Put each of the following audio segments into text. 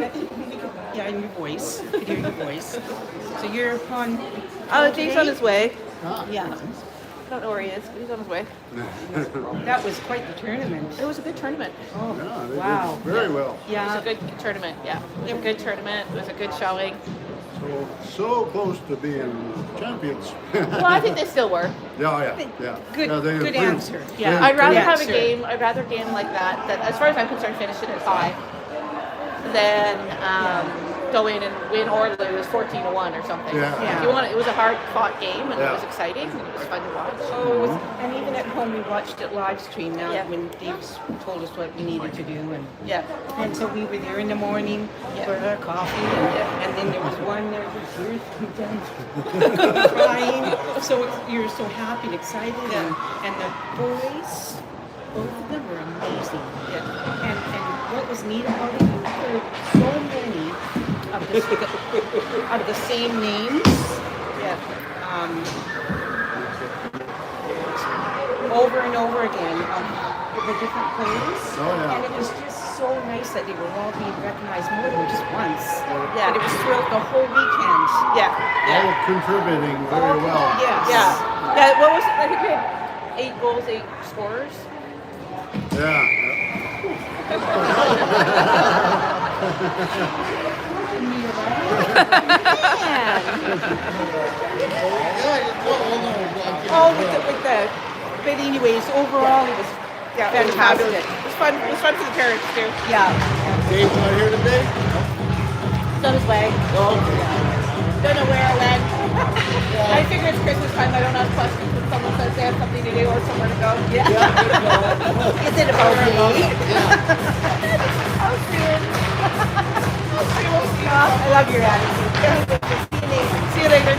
Yeah, in your voice. I could hear your voice. So you're on. Jake's on his way. Yeah, I don't know where he is, but he's on his way. that was quite the tournament. It was a good tournament. Oh, Yeah, they wow. did very well. It was Yeah, a good tournament, yeah. It was a good tournament. It was a good showing. So close to being champions. Well, I think they still were. Yeah. Good- Yeah, they good improved. answer. They Yeah. I'd rather improved. have a sure. game. I'd rather a game like that. That, as far as I'm concerned, finish it at tie, than go in and win or lose 14-1 or something. Yeah. If you want, it was a hard fought game and it Yeah. was exciting and it was fun to watch. Oh, it was, and even at home we watched it live stream now Yeah. when Dave's told us what we needed to do, Yeah. and so we were there in the morning Yeah. for our coffee, Yeah. and then there was one there with tears coming down, crying. So you're so happy and excited, and the boys, both of them were amazing. Yeah. And what was neat about it, you heard so many of the same names. Yeah. Over and over again of the different players. Oh, yeah. And it was just so nice that they were all being recognized more than just once. Yeah. But it was throughout the whole weekend. Yeah. All Yeah. contributing very well. Yes. Yeah. Yeah. What was it? I think we had 8 goals, 8 scorers. Yeah. Oh, with the, but anyways, overall it was Yeah. It was fantastic. fabulous. It was fun. It was fun for the parents too. Yeah. Dave's not here today? It's on his way. Don't know where or when. I figure it's Christmas time. I don't ask questions when someone says they have something to do or somewhere to go. Yeah. Is it about me? I'll see it. I'll see what we got. I love your attitude. See you later.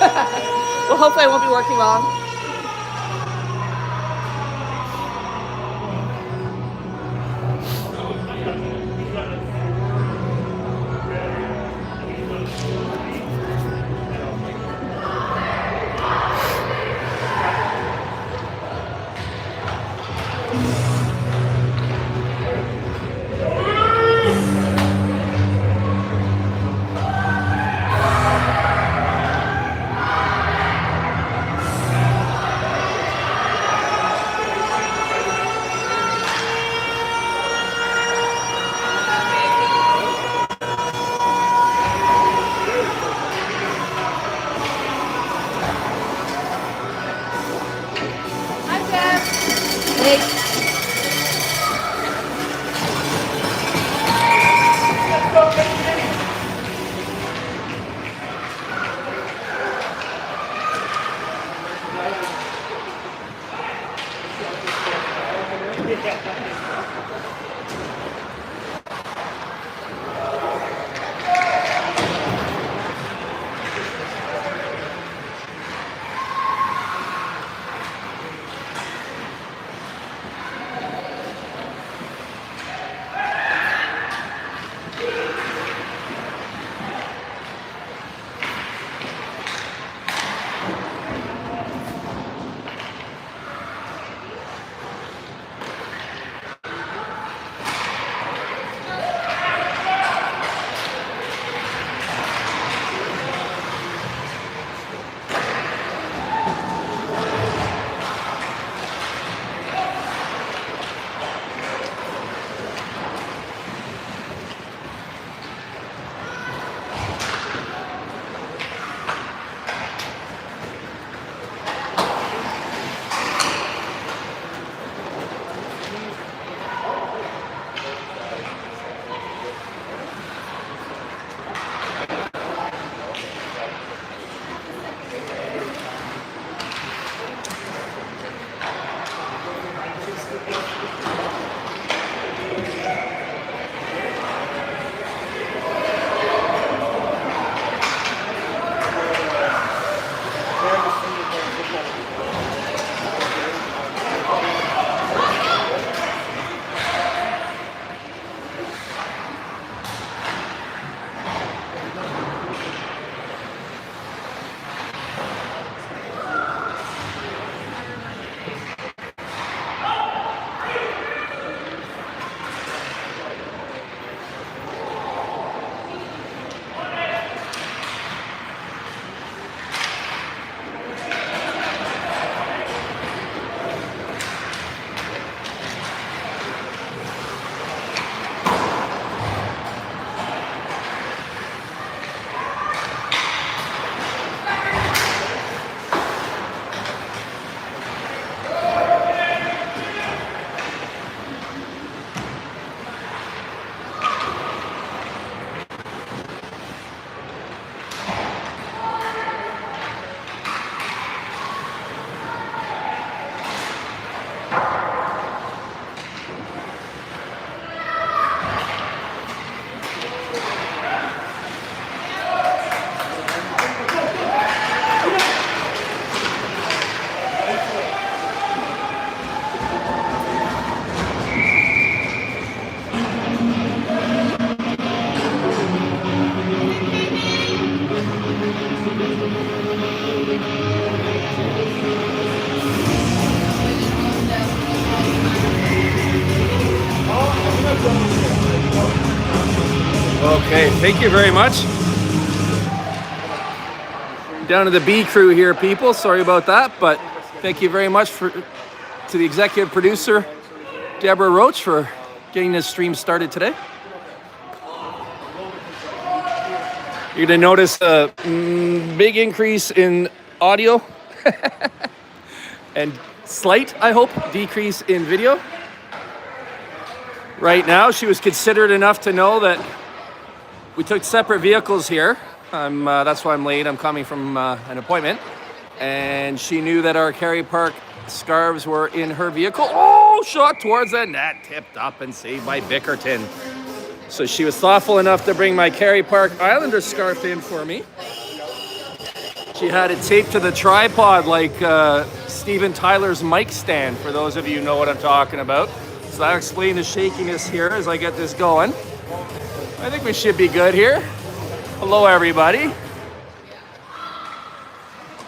Well, hopefully I won't be working long. Okay, thank you very much. Down to the B crew here, people. Sorry about that, but thank you very much to the executive producer, Deborah Roach, for getting this stream started today. You're gonna notice a big increase in audio and slight, I hope, decrease in video. Right now, she was considerate enough to know that we took separate vehicles here. That's why I'm late. I'm coming from an appointment. And she knew that our Kerry Park scarves were in her vehicle. Oh, shot towards the net, tipped up and saved by Bickerton. So she was thoughtful enough to bring my Kerry Park Islander scarf in for me. She She had it taped to the tripod like Steven Tyler's mic stand, for those of you who know what I'm talking about. So I'll explain the shakiness here as I get this going. I think we should be good here. Hello, everybody.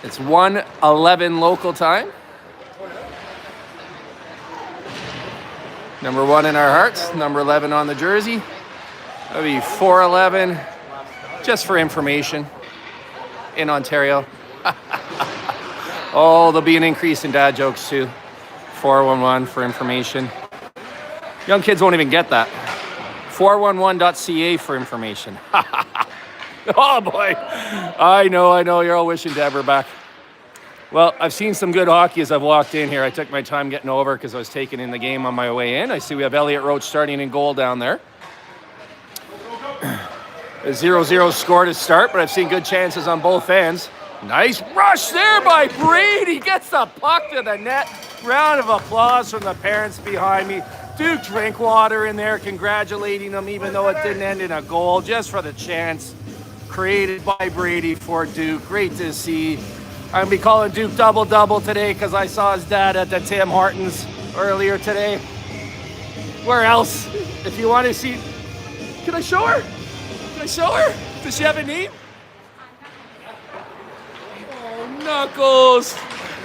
It's 1:11 local time. Number 1 in our hearts, number 11 on the jersey. That'll be 4:11, just for information, in Ontario. Oh, there'll be an increase in dad jokes too. 411 for information. Young kids won't even get that. 411.ca for information. Oh boy, I know, you're all wishing Deborah back. Well, I've seen some good hockey as I've walked in here. I took my time getting over because I was taking in the game on my way in. I see we have Elliot Roach starting in goal down there. A 0-0 score to start, but I've seen good chances on both ends. Nice rush there by Brady. Gets the puck to the net. Round of applause from the parents behind me. Duke Drinkwater in there congratulating them, even though it didn't end in a goal, just for the chance created by Brady for Duke. Great to see. I'm going to be calling Duke double-double today because I saw his dad at the Tim Hortons earlier today. Where else? If you want to see... Can I show her? Can I show her? Does she have a name? Oh, Knuckles.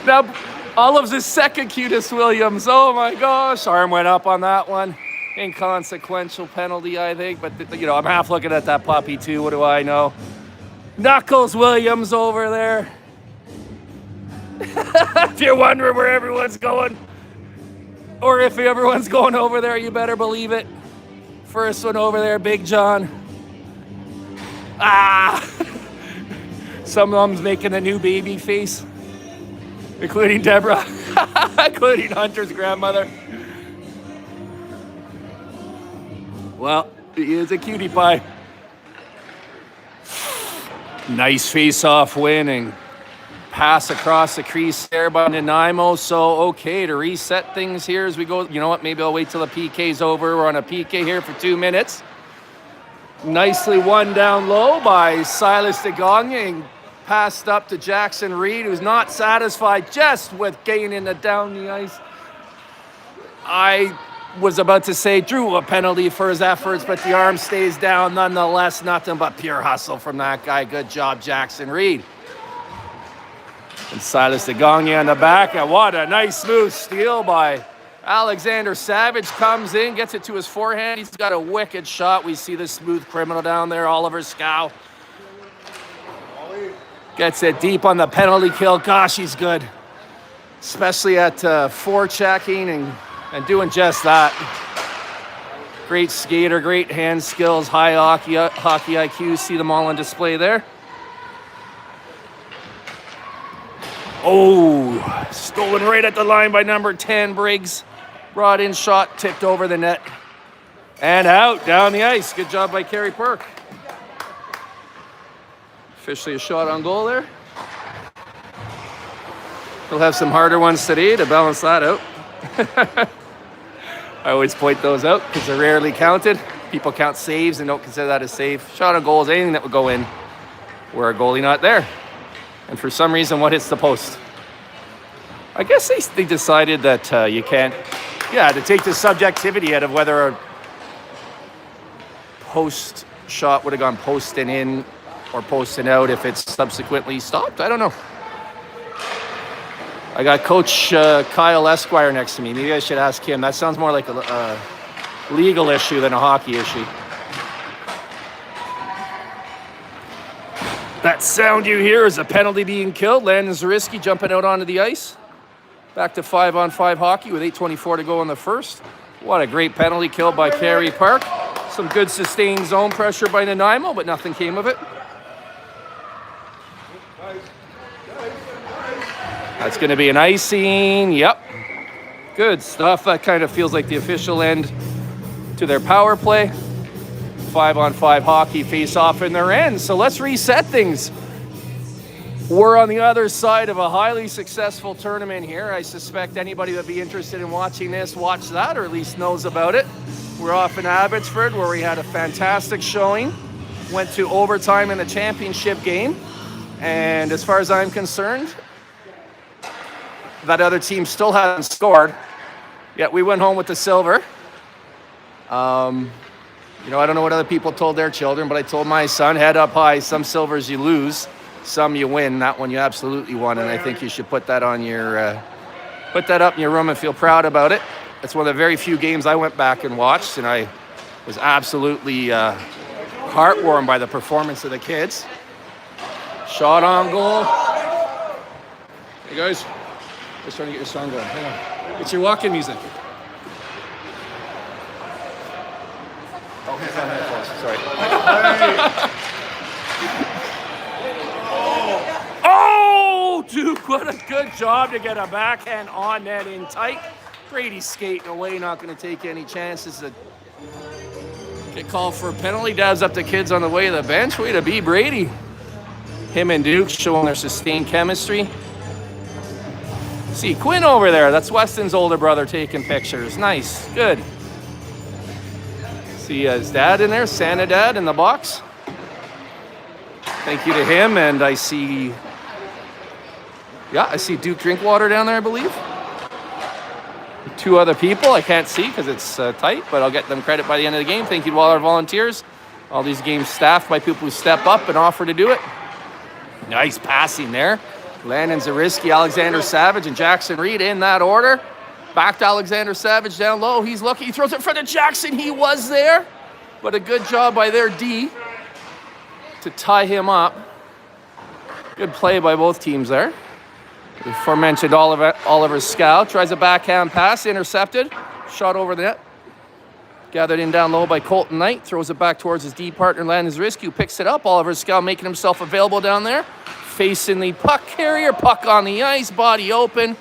Now, Olive's his second cutest Williams. Oh my gosh. Arm went up on that one. Inconsequential penalty, I think. But, I'm half looking at that puppy too. What do I know? Knuckles Williams over there. If you're wondering where everyone's going, or if everyone's going over there, you better believe it. First one over there, Big John. Some of them's making a new baby face, including Deborah, including Hunter's grandmother. Well, he is a cutie pie. Nice face-off win and pass across the crease there by Nanaimo. So, okay, to reset things here as we go. You know what? Maybe I'll wait till the PK's over. We're on a PK here for 2 minutes. Nicely won down low by Silas DeGogne and passed up to Jackson Reed, who's not satisfied just with gaining it down the ice. I was about to say drew a penalty for his efforts, but the arm stays down nonetheless. Nothing but pure hustle from that guy. Good job, Jackson Reed. And Silas DeGogne on the back, and what a nice smooth steal by Alexander Savage. Comes in, gets it to his forehand. He's got a wicked shot. We see the smooth criminal down there, Oliver Scow. Gets it deep on the penalty kill. Gosh, he's good. Especially at forechecking and doing just that. Great skater, great hand skills, high hockey IQ. See them all on display there. Oh, stolen right at the line by number 10, Briggs. Brought in, shot, tipped over the net. And out, down the ice. Good job by Kerry Perk. Officially a shot on goal there. We'll have some harder ones today to balance that out. I always point those out because they're rarely counted. People count saves and don't consider that a save. Shot on goal is anything that would go in where a goalie not there. And for some reason, what hits the post? I guess they decided that you can't, to take the subjectivity out of whether a post shot would have gone posting in or posting out if it's subsequently stopped. I don't know. I got Coach Kyle Esquire next to me. Maybe I should ask him. That sounds more like a legal issue than a hockey issue. That sound you hear is a penalty being killed. Landon Zariski jumping out onto the ice. Back to 5-on-5 hockey with 8:24 to go in the first. What a great penalty kill by Kerry Park. Some good sustained zone pressure by Nanaimo, but nothing came of it. That's going to be an icing. Yep. Good stuff. That kind of feels like the official end to their power play. 5-on-5 hockey face off in their end. So let's reset things. We're on the other side of a highly successful tournament here. I suspect anybody that'd be interested in watching this, watch that, or at least knows about it. We're off in Abbotsford where we had a fantastic showing. Went to overtime in the championship game. And as far as I'm concerned, that other team still hasn't scored. Yet we went home with the silver. You know, I don't know what other people told their children, but I told my son, head up high. Some silvers you lose, some you win. That one you absolutely won, and I think you should put that on your, put that up in your room and feel proud about it. It's one of the very few games I went back and watched, and I was absolutely heartwarmed by the performance of the kids. Shot on goal. Hey guys, just trying to get your song going. Hang on. It's your walk-in music. Oh, he's on headphones. Sorry. Oh, dude, what a good job to get a backhand on net in tight. Brady's skating away, not going to take any chances. Get called for a penalty. Dabs up the kids on the way to the bench. Way to be, Brady. Him and Duke showing their sustained chemistry. See Quinn over there. That's Weston's older brother taking pictures. Nice. Good. See his dad in there, Santa Dad in the box. Thank you to him. And I see Duke Drinkwater down there, I believe. Two other people I can't see because it's tight, but I'll get them credit by the end of the game. Thank you to all our volunteers. All these games staffed by people who step up and offer to do it. Nice passing there. Landon Zariski, Alexander Savage, and Jackson Reed in that order. Back to Alexander Savage down low. He's looking. He throws it in front of Jackson. He was there. But a good job by their D to tie him up. Good play by both teams there. The aforementioned Oliver Scow tries a backhand pass, intercepted, shot over the net. Gathered in down low by Colton Knight, throws it back towards his D partner, Landon Zariski, who picks it up. Oliver Scow making himself available down there. Facing the puck carrier, puck on the ice, body open.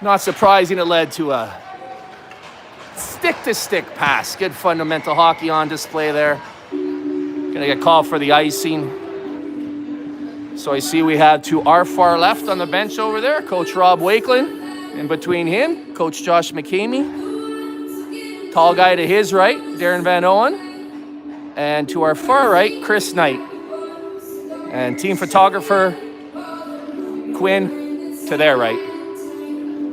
Not surprising it led to a stick-to-stick pass. Good fundamental hockey on display there. Gonna get called for the icing. So I see we have to our far left on the bench over there, Coach Rob Wakeland. In between him, Coach Josh McCamey. Tall guy to his right, Darren Van Owen. And to our far right, Chris Knight. And team photographer, Quinn, to their right.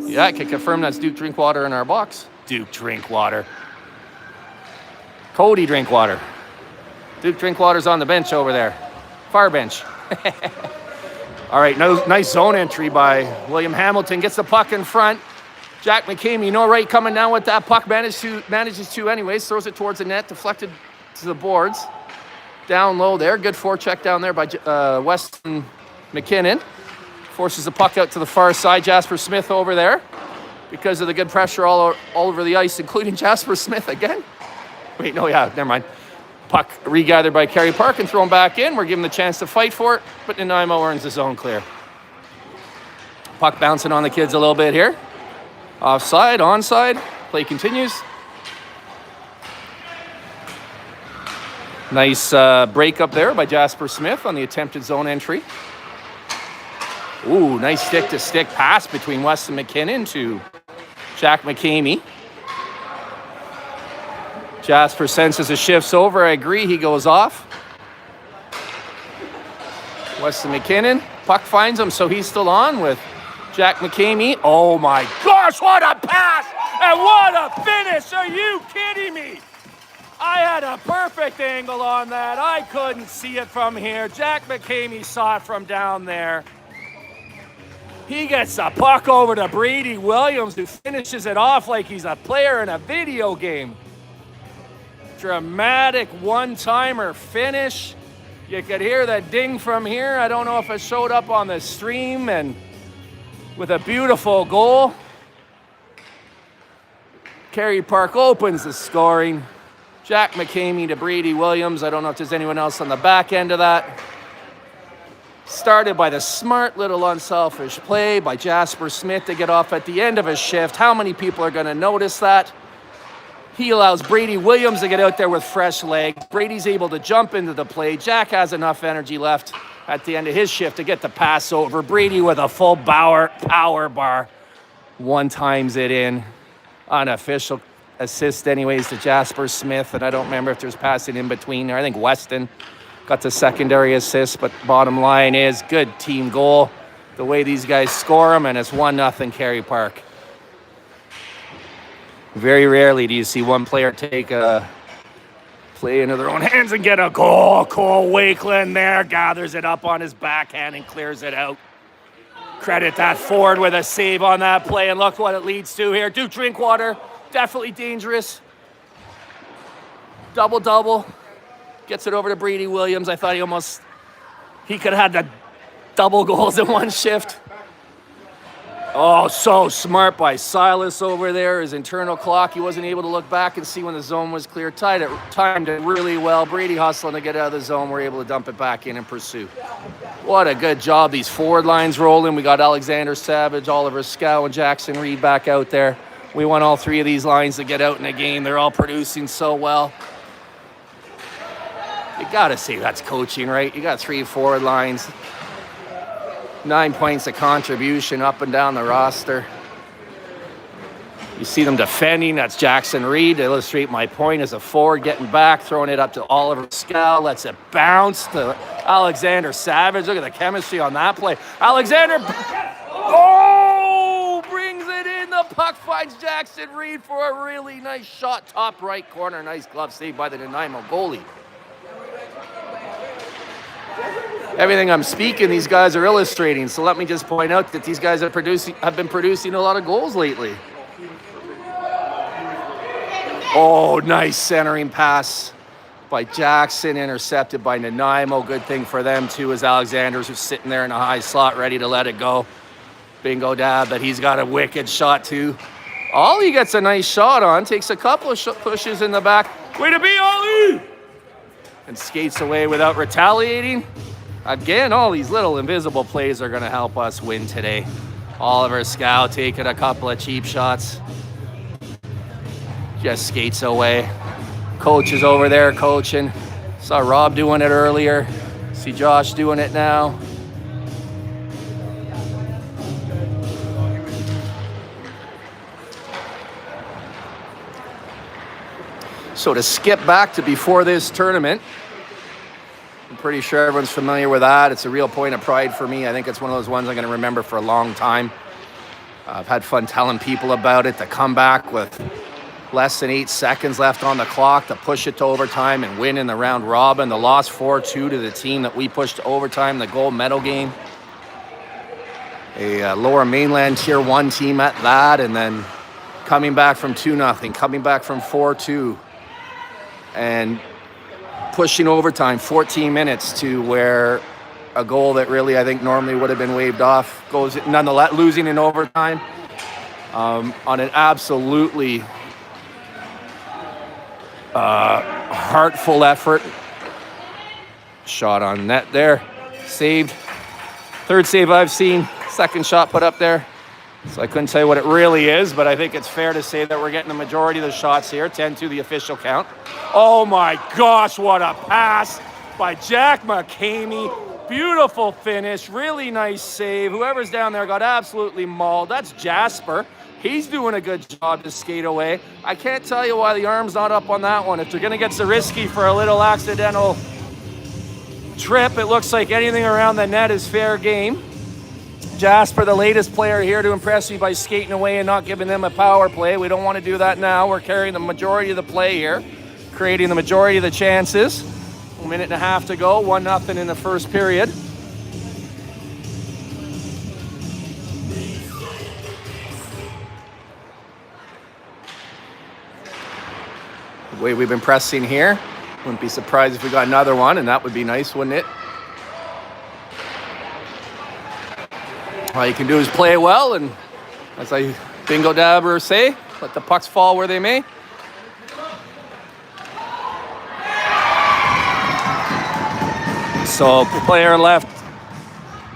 Yeah, I can confirm that's Duke Drinkwater in our box. Duke Drinkwater. Cody Drinkwater. Duke Drinkwater's on the bench over there. Far bench. All right, nice zone entry by William Hamilton. Gets the puck in front. Jack McCamey, no right coming down with that puck. Manages to anyways. Throws it towards the net. Deflected to the boards. Down low there. Good forecheck down there by Weston McKinnon. Forces the puck out to the far side. Jasper Smith over there. Because of the good pressure all over the ice, including Jasper Smith again. Wait, no, yeah, never mind. Puck regathered by Kerry Park and thrown back in. We're given the chance to fight for it, but Nanaimo earns the zone clear. Puck bouncing on the kids a little bit here. Offside, onside. Play continues. Nice break up there by Jasper Smith on the attempted zone entry. Ooh, nice stick-to-stick pass between Weston McKinnon to Jack McCamey. Jasper senses a shift's over. I agree. He goes off. Weston McKinnon. Puck finds him, so he's still on with Jack McCamey. Oh my gosh, what a pass! And what a finish! Are you kidding me? I had a perfect angle on that. I couldn't see it from here. Jack McCamey saw it from down there. He gets the puck over to Brady Williams, who finishes it off like he's a player in a video game. Dramatic one-timer finish. You could hear that ding from here. I don't know if it showed up on the stream, and with a beautiful goal. Kerry Park opens the scoring. Jack McCamey to Brady Williams. I don't know if there's anyone else on the back end of that. Started by the smart little unselfish play by Jasper Smith to get off at the end of his shift. How many people are going to notice that? He allows Brady Williams to get out there with fresh legs. Brady's able to jump into the play. Jack has enough energy left at the end of his shift to get the pass over. Brady with a full power bar. One times it in. Unofficial assist anyways to Jasper Smith. And I don't remember if there's passing in between there. I think Weston got the secondary assist, but bottom line is good team goal. The way these guys score them, and it's 1-0 Kerry Park. Very rarely do you see one player take a play into their own hands and get a goal. Cole Wakeland there gathers it up on his backhand and clears it out. Credit that forward with a save on that play, and look what it leads to here. Duke Drinkwater, definitely dangerous. Double-double. Gets it over to Brady Williams. I thought he could have had the double goals in one shift. Oh, so smart by Silas over there. His internal clock, he wasn't able to look back and see when the zone was clear. Timed it really well. Brady hustling to get out of the zone. We're able to dump it back in and pursue. What a good job. These forward lines rolling. We got Alexander Savage, Oliver Scow, and Jackson Reed back out there. We want all three of these lines to get out in a game. They're all producing so well. You got to say that's coaching, right? You got 3 forward lines. 9 points of contribution up and down the roster. You see them defending. That's Jackson Reed to illustrate my point as a forward, getting back, throwing it up to Oliver Scow. Lets it bounce to Alexander Savage. Look at the chemistry on that play. Alexander, brings it in. The puck finds Jackson Reed for a really nice shot. Top right corner. Nice glove save by the Nanaimo goalie. Everything I'm speaking, these guys are illustrating. So let me just point out that these guys have been producing a lot of goals lately. Oh, nice centering pass by Jackson, intercepted by Nanaimo. Good thing for them too, as Alexander's who's sitting there in a high slot, ready to let it go. Bingo dab, but he's got a wicked shot too. Ollie gets a nice shot on, takes a couple of pushes in the back. Way to be, Ollie! And skates away without retaliating. Again, all these little invisible plays are going to help us win today. Oliver Scow taking a couple of cheap shots. Just skates away. Coach is over there coaching. Saw Rob doing it earlier. See Josh doing it now. So to skip back to before this tournament, I'm pretty sure everyone's familiar with that. It's a real point of pride for me. I think it's one of those ones I'm going to remember for a long time. I've had fun telling people about it. To come back with less than 8 seconds left on the clock, to push it to overtime and win in the round robin. The loss 4-2 to the team that we pushed to overtime, the gold medal game. A lower mainland tier 1 team at that, and then coming back from 2-0, coming back from 4-2, and pushing overtime 14 minutes to where a goal that really I think normally would have been waved off goes nonetheless, losing in overtime on an absolutely heartful effort. Shot on net there, saved. Third save I've seen, second shot put up there. So I couldn't tell you what it really is, but I think it's fair to say that we're getting the majority of the shots here. 10-2 the official count. Oh my gosh, what a pass by Jack McCamey. Beautiful finish, really nice save. Whoever's down there got absolutely mauled. That's Jasper. He's doing a good job to skate away. I can't tell you why the arm's not up on that one. If they're gonna get Zarisky for a little accidental trip, it looks like anything around the net is fair game. Jasper, the latest player here to impress me by skating away and not giving them a power play. We don't want to do that now. We're carrying the majority of the play here, creating the majority of the chances. 1.5 minutes to go, 1-0 in the first period. The way we've been pressing here, wouldn't be surprised if we got another one, and that would be nice, wouldn't it? All you can do is play well, and as I bingo dabber say, let the pucks fall where they may. So player left,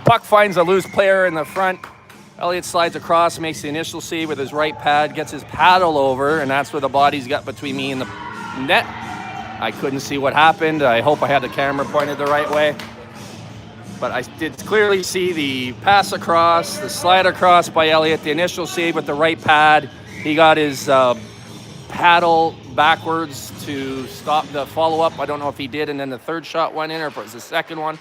puck finds a loose player in the front. Elliott slides across, makes the initial save with his right pad, gets his paddle over, and that's where the body's got between me and the net. I couldn't see what happened. I hope I had the camera pointed the right way. But I did clearly see the pass across, the slide across by Elliott, the initial save with the right pad. He got his paddle backwards to stop the follow-up. I don't know if he did, and then the third shot went in, or if it was the second one.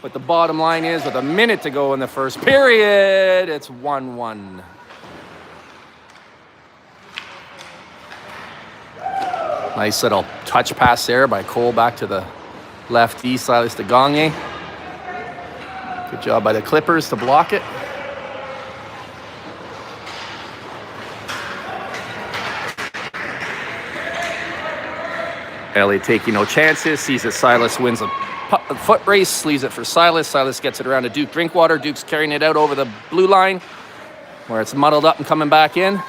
But the bottom line is, with a minute to go in the first period, it's 1-1. Nice little touch pass there by Cole back to the lefty, Silas de Gagne. Good job by the Clippers to block it. Elliott taking no chances, sees that Silas wins a foot race, leaves it for Silas. Silas gets it around to Duke Drinkwater. Duke's carrying it out over the blue line where it's muddled up and coming back in.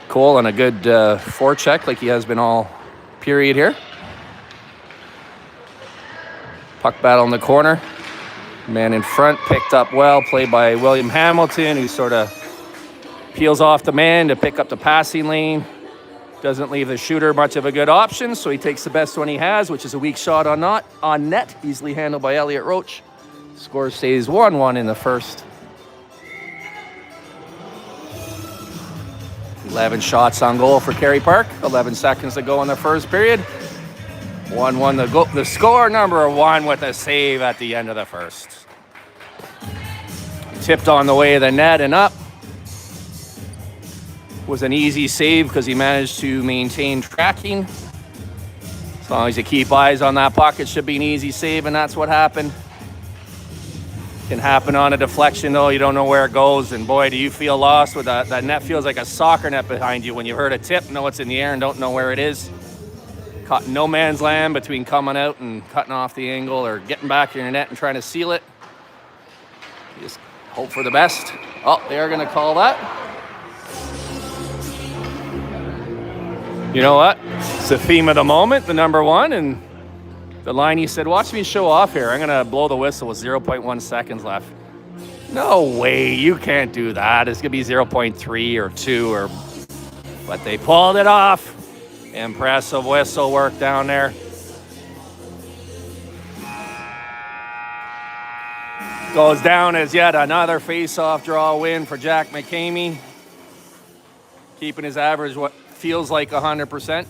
Cole on a good forecheck like he has been all period here. Puck battle in the corner. Man in front, picked up well, played by William Hamilton, who sort of peels off the man to pick up the passing lane. Doesn't leave the shooter much of a good option, so he takes the best one he has, which is a weak shot on net, easily handled by Elliott Roach. Score stays 1-1 in the first. 11 shots on goal for Kerry Park. 11 seconds to go in the first period. 1-1 the score, number 1 with a save at the end of the first. Tipped on the way of the net and up. Was an easy save because he managed to maintain tracking. As long as you keep eyes on that puck, it should be an easy save, and that's what happened. Can happen on a deflection, though. You don't know where it goes, and boy, do you feel lost with that. That net feels like a soccer net behind you when you heard a tip, know it's in the air, and don't know where it is. Caught no man's land between coming out and cutting off the angle or getting back in your net and trying to seal it. You just hope for the best. Oh, they are going to call that. You know what? It's the theme of the moment, the number 1, and the line he said, watch me show off here. I'm going to blow the whistle with 0.1 seconds left. No way, you can't do that. It's going to be 0.3 or 2, but they pulled it off. Impressive whistle work down there. Goes down as yet another face-off draw win for Jack McCamey. Keeping his average, what feels like 100%.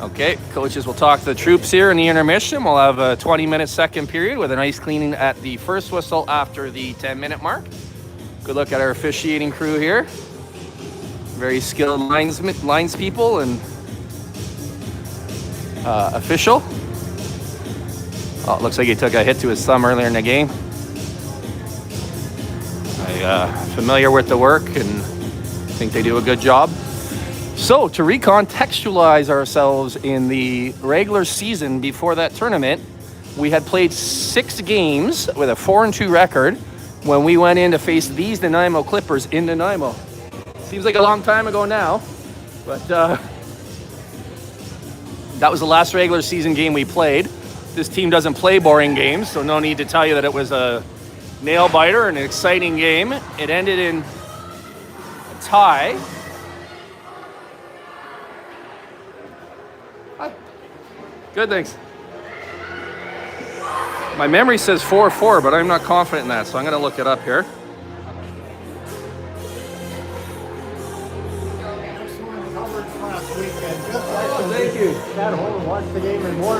Okay, coaches will talk to the troops here in the intermission. We'll have a 20-minute second period with a nice cleaning at the first whistle after the 10-minute mark. Good look at our officiating crew here. Very skilled lines people and official. Oh, it looks like he took a hit to his thumb earlier in the game. I'm familiar with the work and think they do a good job. So to recontextualize ourselves in the regular season before that tournament, we had played 6 games with a 4-2 record when we went in to face these Nanaimo Clippers in Nanaimo. Seems like a long time ago now, but that was the last regular season game we played. This team doesn't play boring games, so no need to tell you that it was a nail biter and an exciting game. It ended in a tie. Hi. Good, thanks. My memory says 4-4, but I'm not confident in that, so I'm going to look it up here. Thank you. Got home and watched the game and more.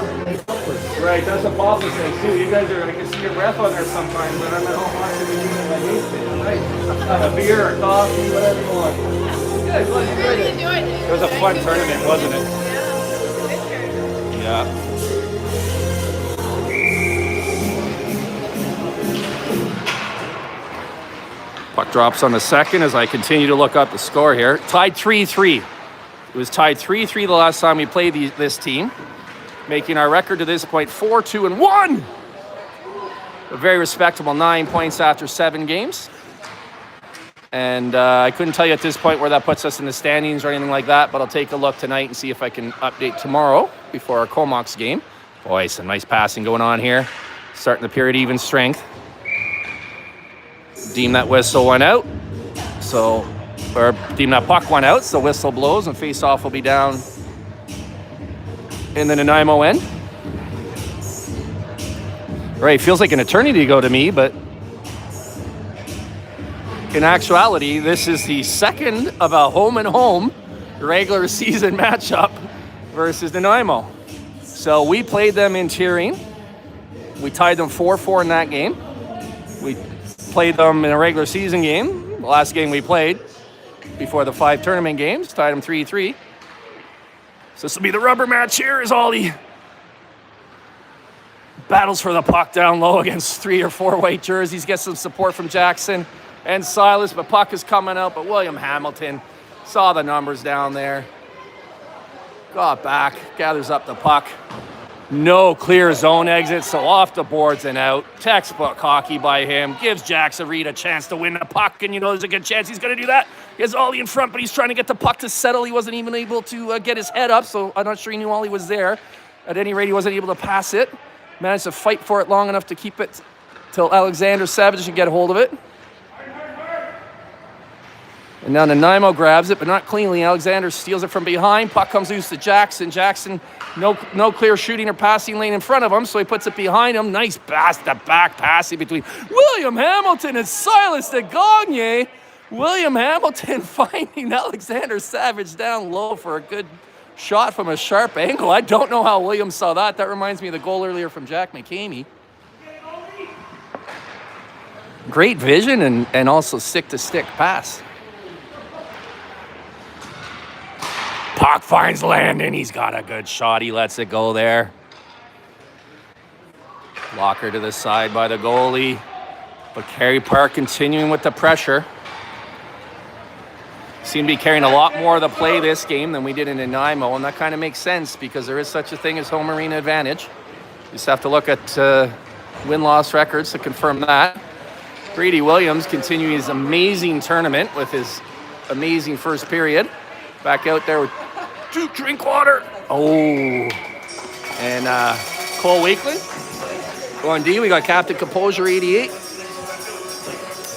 Right, that's a positive thing too. You guys are, I can see your breath on there sometimes, but I'm at home watching the game and I hate it. Right. Have a beer or coffee, whatever you want. Good, glad you enjoyed it. It was a fun tournament, wasn't it? Yeah. Puck drops on the second as I continue to look up the score here. Tied 3-3. It was tied 3-3 the last time we played this team, making our record to this point 4-2-1. A very respectable 9 points after 7 games. And I couldn't tell you at this point where that puts us in the standings or anything like that, but I'll take a look tonight and see if I can update tomorrow before our Comox game. Boy, some nice passing going on here. Starting the period even strength. Deem that whistle went out. Or deem that puck went out, so whistle blows and face-off will be down in the Nanaimo end. Right, feels like an eternity ago to me, but in actuality, this is the second of a home-and-home regular season matchup versus Nanaimo. So we played them in Tiering. We tied them 4-4 in that game. We played them in a regular season game, the last game we played before the 5 tournament games, tied them 3-3. So this will be the rubber match here as Ollie battles for the puck down low against 3 or 4 white jerseys, gets some support from Jackson and Silas, but puck is coming out, but William Hamilton saw the numbers down there, got back, gathers up the puck. No clear zone exit, so off the boards and out. Textbook hockey by him. Gives Jackson Reed a chance to win the puck, and you know there's a good chance he's going to do that. He has Ollie in front, but he's trying to get the puck to settle. He wasn't even able to get his head up, so I'm not sure he knew Ollie was there. At any rate, he wasn't able to pass it. Managed to fight for it long enough to keep it till Alexander Savage could get a hold of it. And now Nanaimo grabs it, but not cleanly. Alexander steals it from behind. Puck comes loose to Jackson. Jackson, no clear shooting or passing lane in front of him, so he puts it behind him. Nice back passing between William Hamilton and Silas de Gagne. William Hamilton finding Alexander Savage down low for a good shot from a sharp angle. I don't know how William saw that. That reminds me of the goal earlier from Jack McCamey. Great vision and also stick-to-stick pass. Puck finds Landon. He's got a good shot. He lets it go there. Blocker to the side by the goalie. But Kerry Park continuing with the pressure. Seem to be carrying a lot more of the play this game than we did in Nanaimo, and that kind of makes sense because there is such a thing as home arena advantage. You just have to look at win-loss records to confirm that. Brady Williams continuing his amazing tournament with his amazing first period. Back out there with Duke Drinkwater. Oh. And Cole Wakeland. On D, we got Captain Composure 88.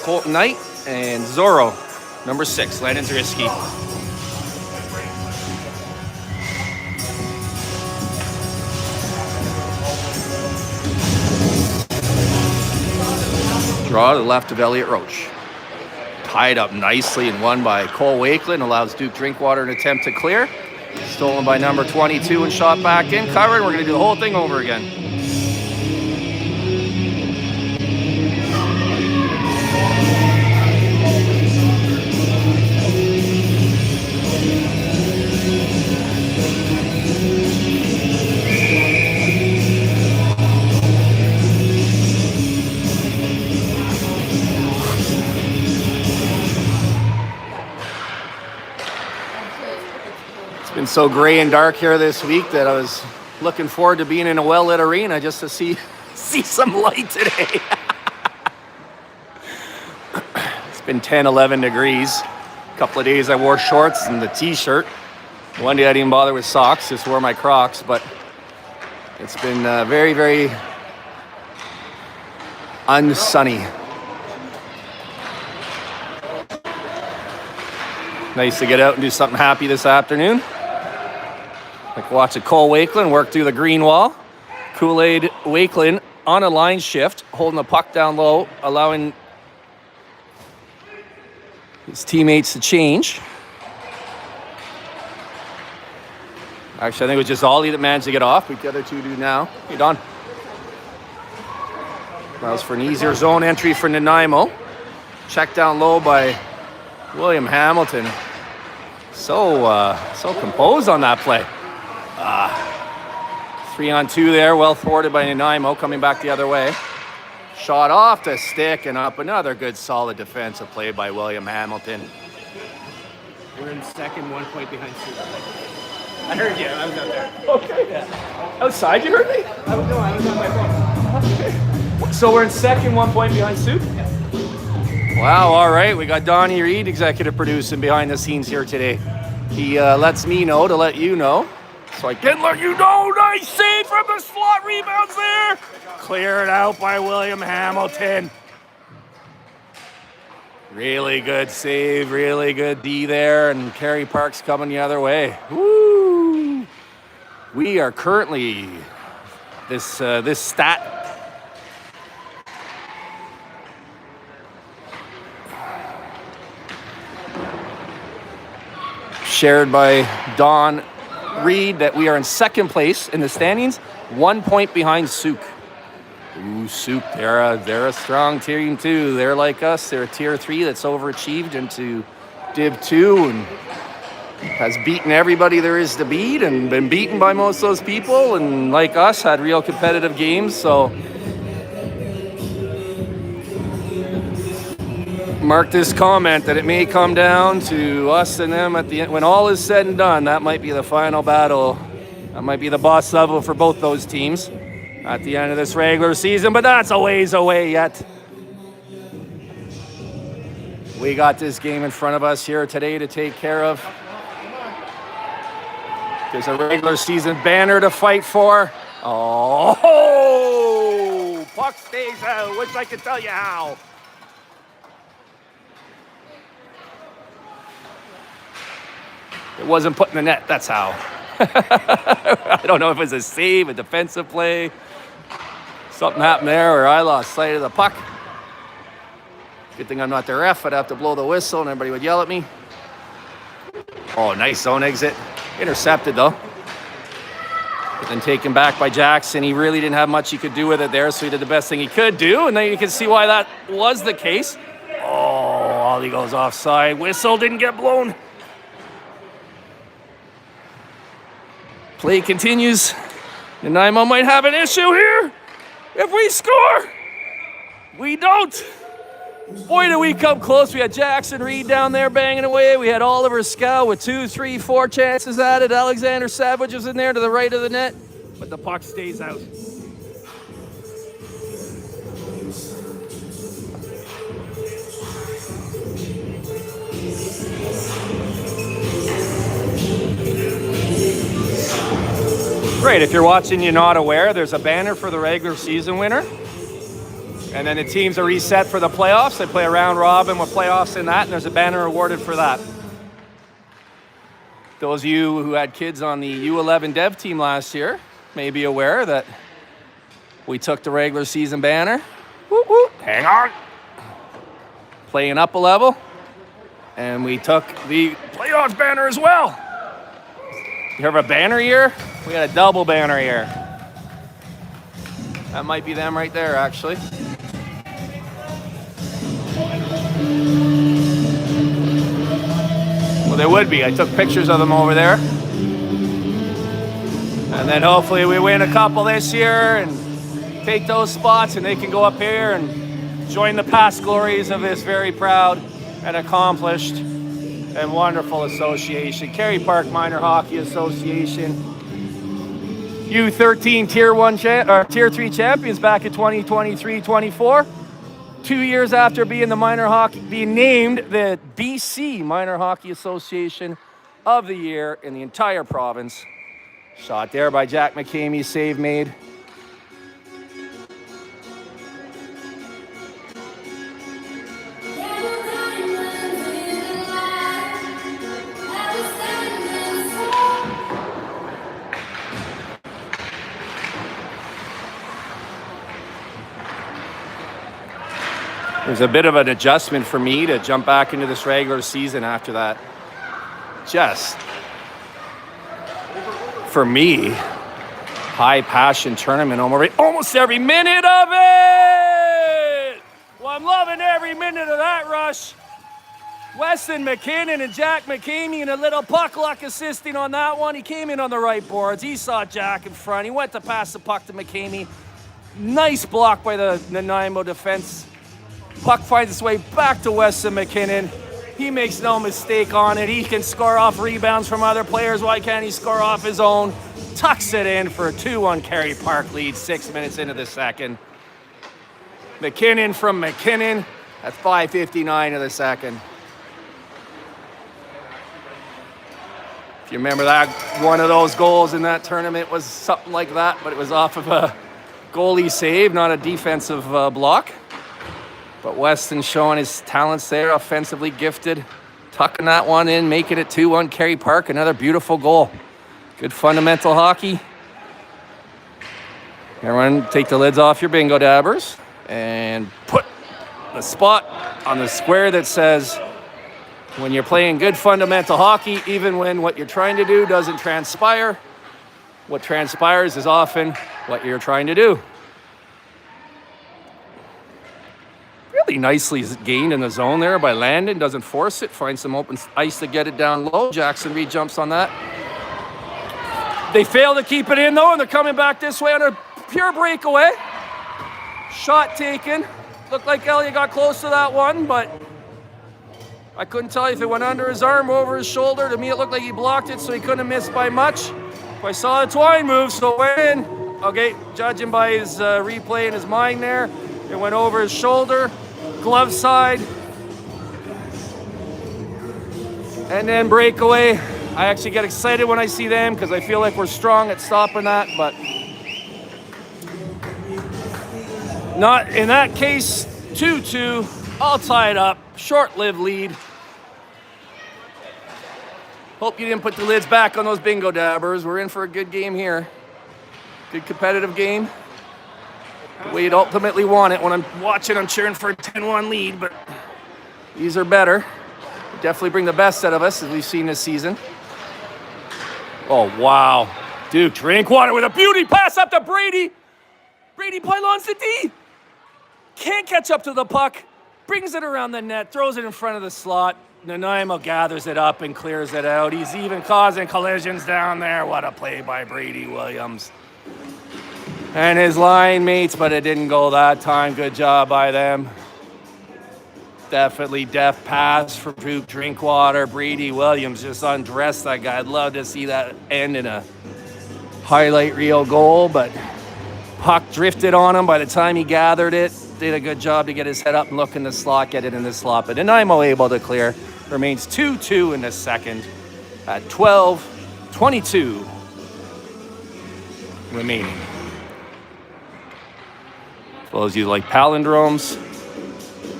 Colton Knight and Zorro, number 6, Landon Zrisky. Draw to the left of Elliot Roach. Tied up nicely and won by Cole Wakeland. Allows Duke Drinkwater an attempt to clear. Stolen by number 22 and shot back in. Covered. We're going to do the whole thing over again. Been so gray and dark here this week that I was looking forward to being in a well-lit arena just to see some light today. It's been 10, 11 degrees. A couple of days I wore shorts and the t-shirt. One day I didn't bother with socks, just wore my Crocs, but it's been very, very unsunny. Nice to get out and do something happy this afternoon. Like watching Cole Wakeland work through the green wall. Kool-Aid Wakeland on a line shift, holding the puck down low, allowing his teammates to change. Actually, I think it was just Ollie that managed to get off, but the other two do now. Hey, Don. That was for an easier zone entry for Nanaimo. Checked down low by William Hamilton. So composed on that play. 3-on-2 there, well thwarted by Nanaimo, coming back the other way. Shot off the stick and up. Another good, solid defensive play by William Hamilton. We're in second, 1 point behind Sioux. I heard you. I was out there. Okay. Yeah. Outside, you heard me? I was on my phone. Okay. So we're in second, 1 point behind Sioux? Wow, all right. We got Donnie Reed, executive producing behind the scenes here today. He lets me know to let you know. So I can let you know. Nice save from the slot rebounds there. Cleared out by William Hamilton. Really good save, really good D there, and Kerry Park's coming the other way. Woo! We are currently this stat. shared by Don Reed that we are in second place in the standings, 1 point behind Souk. Ooh, Souk, they're a strong team too. They're like us. They're a tier 3 that's overachieved into Div 2 and has beaten everybody there is to beat and been beaten by most of those people, and like us, had real competitive games. So mark this comment that it may come down to us and them at the end. When all is said and done, that might be the final battle. That might be the boss level for both those teams at the end of this regular season, but that's a ways away yet. We got this game in front of us here today to take care of. There's a regular season banner to fight for. Oh, puck stays out. Wish I could tell you how. It wasn't put in the net, that's how. I don't know if it was a save, a defensive play. Something happened there where I lost sight of the puck. Good thing I'm not the ref. I'd have to blow the whistle and everybody would yell at me. Oh, nice zone exit. Intercepted though. But then taken back by Jackson. He really didn't have much he could do with it there, so he did the best thing he could do, and then you can see why that was the case. Oh, Ollie goes offside. Whistle didn't get blown. Play continues. Nanaimo might have an issue here. If we score, we don't. Boy, did we come close. We had Jackson Reed down there banging away. We had Oliver Scow with 2, 3, 4 chances at it. Alexander Savage was in there to the right of the net, but the puck stays out. Great, if you're watching, you're not aware, there's a banner for the regular season winner. And then the teams are reset for the playoffs. They play a round robin with playoffs in that, and there's a banner awarded for that. Those of you who had kids on the U11 dev team last year may be aware that we took the regular season banner. Whoop, whoop, hang on. Playing up a level. And we took the playoffs banner as well. You have a banner year? We got a double banner year. That might be them right there, actually. Well, they would be. I took pictures of them over there. And then hopefully we win a couple this year and take those spots, and they can go up here and join the past glories of this very proud and accomplished and wonderful association. Kerry Park Minor Hockey Association. U13 Tier 3 champions back in 2023-24. 2 years after being named the BC Minor Hockey Association of the Year in the entire province. Shot there by Jack McCamey, save made. It was a bit of an adjustment for me to jump back into this regular season after that. Just, for me, high passion tournament almost every minute of it! Well, I'm loving every minute of that rush. Weston McKinnon and Jack McCamey and a little puck luck assisting on that one. He came in on the right boards. He saw Jack in front. He went to pass the puck to McCamey. Nice block by the Nanaimo defense. Puck finds its way back to Weston McKinnon. He makes no mistake on it. He can score off rebounds from other players. Why can't he score off his own? Tucks it in for a 2-1 Kerry Park lead 6 minutes into the second. McKinnon from McKinnon at 5:59 of the second. If you remember that, one of those goals in that tournament was something like that, but it was off of a goalie save, not a defensive block. But Weston showing his talents there, offensively gifted, tucking that one in, making it 2-1 Kerry Park. Another beautiful goal. Good fundamental hockey. Everyone take the lids off your bingo dabbers and put the spot on the square that says When you're playing good fundamental hockey, even when what you're trying to do doesn't transpire, what transpires is often what you're trying to do. Really nicely gained in the zone there by Landon. Doesn't force it. Finds some open ice to get it down low. Jackson Reed jumps on that. They fail to keep it in, though, and they're coming back this way on a pure breakaway. Shot taken. Looked like Elliott got close to that one, but I couldn't tell you if it went under his arm or over his shoulder. To me, it looked like he blocked it, so he couldn't have missed by much. I saw the twine move, so it went in. Okay, judging by his replay in his mind there, it went over his shoulder. Glove side, and then breakaway. I actually get excited when I see them because I feel like we're strong at stopping that, but not in that case. 2-2, all tied up, short-lived lead. Hope you didn't put the lids back on those bingo dabbers. We're in for a good game here. Good competitive game. The way you'd ultimately want it. When I'm watching, I'm cheering for a 10-1 lead, but these are better. Definitely bring the best out of us, as we've seen this season. Oh, wow. Duke Drinkwater with a beauty pass up to Brady. Brady pylons the D. Can't catch up to the puck. Brings it around the net, throws it in front of the slot. Nanaimo gathers it up and clears it out. He's even causing collisions down there. What a play by Brady Williams and his line mates, but it didn't go that time. Good job by them. Definitely deft pass for Duke Drinkwater. Brady Williams just undressed that guy. I'd love to see that end in a highlight reel goal, but puck drifted on him by the time he gathered it. Did a good job to get his head up and look in the slot, get it in the slot. But Nanaimo able to clear. Remains 2-2 in the second at 12:22 remaining. For those of you like palindromes,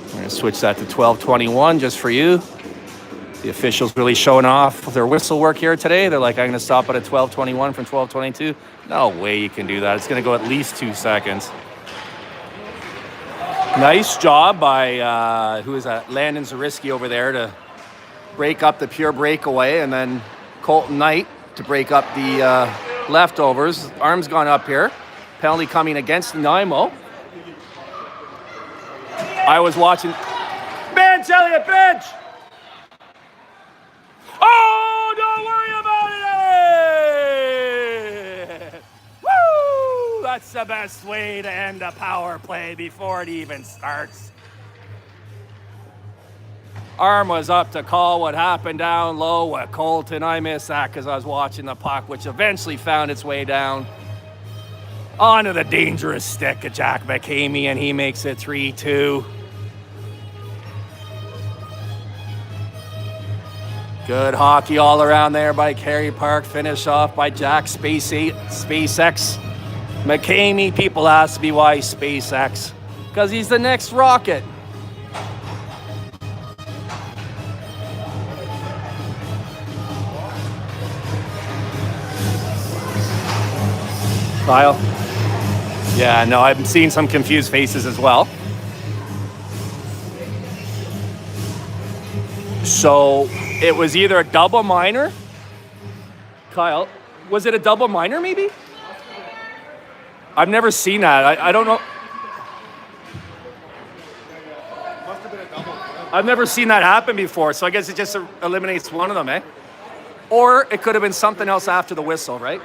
we're going to switch that to 12:21 just for you. The officials really showing off their whistle work here today. They're like, I'm going to stop it at 12:21 from 12:22. No way you can do that. It's going to go at least 2 seconds. Nice job by, who is that? Landon Zariski over there to break up the pure breakaway, and then Colton Knight to break up the leftovers. Arm's gone up here. Penalty coming against Nanaimo. I was watching. Bench, Elliott, bench! Oh, don't worry about it, Elliott! Woo! That's the best way to end a power play before it even starts. Arm was up to call what happened down low with Colton. I missed that because I was watching the puck, which eventually found its way down onto the dangerous stick of Jack McCamey, and he makes it 3-2. Good hockey all around there by Kerry Park. Finish off by Jack SpaceX. McCamey, people ask me why SpaceX. Because he's the next rocket. Kyle? Yeah, no, I've seen some confused faces as well. So it was either a double minor. Kyle, was it a double minor maybe? I've never seen that. I don't know. I've never seen that happen before, so I guess it just eliminates one of them, eh? Or it could have been something else after the whistle, right?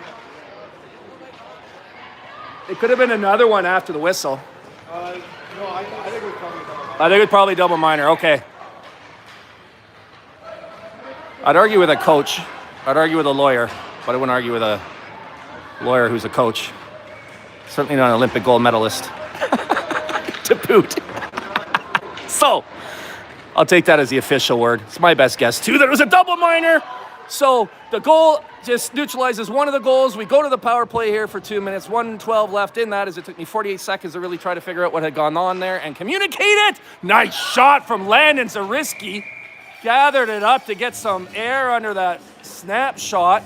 It could have been another one after the whistle. No, I think it was probably double. I think it's probably double minor. Okay. I'd argue with a coach. I'd argue with a lawyer, but I wouldn't argue with a lawyer who's a coach. Certainly not an Olympic gold medalist to boot. So I'll take that as the official word. It's my best guess too that it was a double minor. So the goal just neutralizes one of the goals. We go to the power play here for 2 minutes. 1:12 left in that, as it took me 48 seconds to really try to figure out what had gone on there and communicate it. Nice shot from Landon Zariski. Gathered it up to get some air under that snapshot.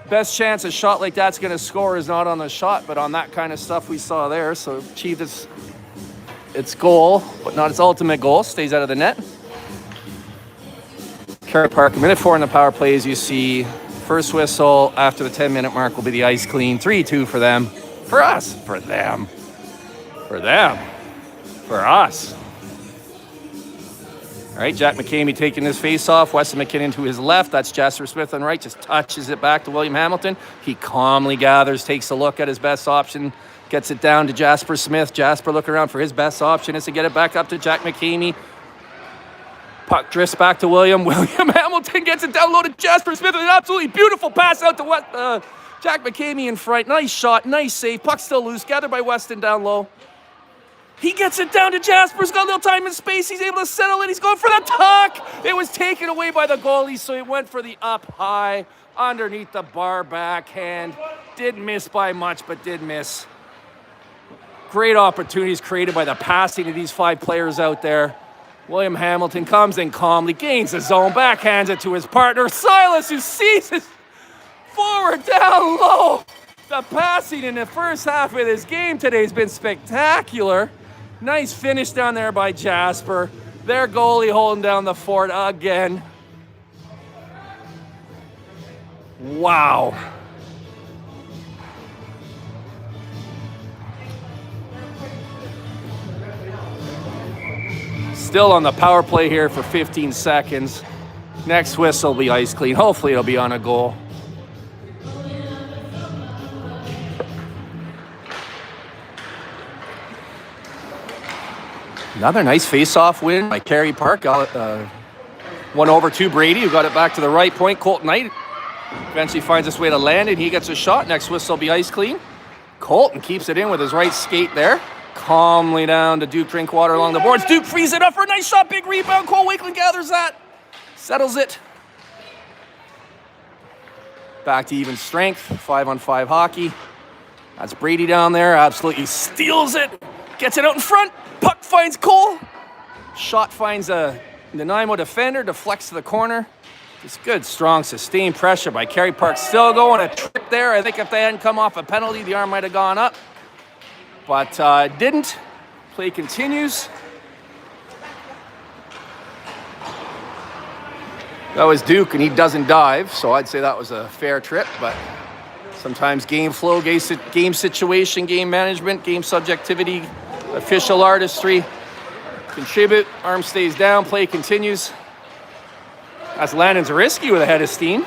Best chance a shot like that's going to score is not on the shot, but on that kind of stuff we saw there. So achieved its goal, but not its ultimate goal. Stays out of the net. Kerry Park, a minute 4 in the power play, as you see. First whistle after the 10-minute mark will be the ice clean. 3-2 for them. For us. For them. For them. For us. All right, Jack McCamey taking his face off. Weston McKinnon to his left. That's Jasper Smith on right. Just touches it back to William Hamilton. He calmly gathers, takes a look at his best option, gets it down to Jasper Smith. Jasper looking around for his best option is to get it back up to Jack McCamey. Puck drifts back to William. William Hamilton gets it down low to Jasper Smith with an absolutely beautiful pass out to Jack McCamey in front. Nice shot, nice save. Puck still loose, gathered by Weston down low. He gets it down to Jasper. He's got a little time and space. He's able to settle it. He's going for the tuck. It was taken away by the goalie, so he went for the up high underneath the bar backhand. Didn't miss by much, but did miss. Great opportunities created by the passing of these 5 players out there. William Hamilton comes in calmly, gains the zone, backhands it to his partner, Silas, who sees his forward down low. The passing in the first half of this game today has been spectacular. Nice finish down there by Jasper. Their goalie holding down the fort again. Wow. Still on the power play here for 15 seconds. Next whistle will be ice clean. Hopefully it'll be on a goal. Another nice face-off win by Kerry Park. One over to Brady, who got it back to the right point. Colton Knight eventually finds his way to land, and he gets a shot. Next whistle will be ice clean. Colton keeps it in with his right skate there. Calmly down to Duke Drinkwater along the boards. Duke frees it up for a nice shot. Big rebound. Cole Wakeland gathers that. Settles it. Back to even strength. 5-on-5 hockey. That's Brady down there. Absolutely steals it. Gets it out in front. Puck finds Cole. Shot finds a Nanaimo defender. Deflects to the corner. Just good, strong, sustained pressure by Kerry Park. Still going a trip there. I think if they hadn't come off a penalty, the arm might have gone up. But didn't. Play continues. That was Duke, and he doesn't dive, so I'd say that was a fair trip. But sometimes game flow, game situation, game management, game subjectivity, official artistry contribute. Arm stays down, play continues. That's Landon Zariski with a head of steam.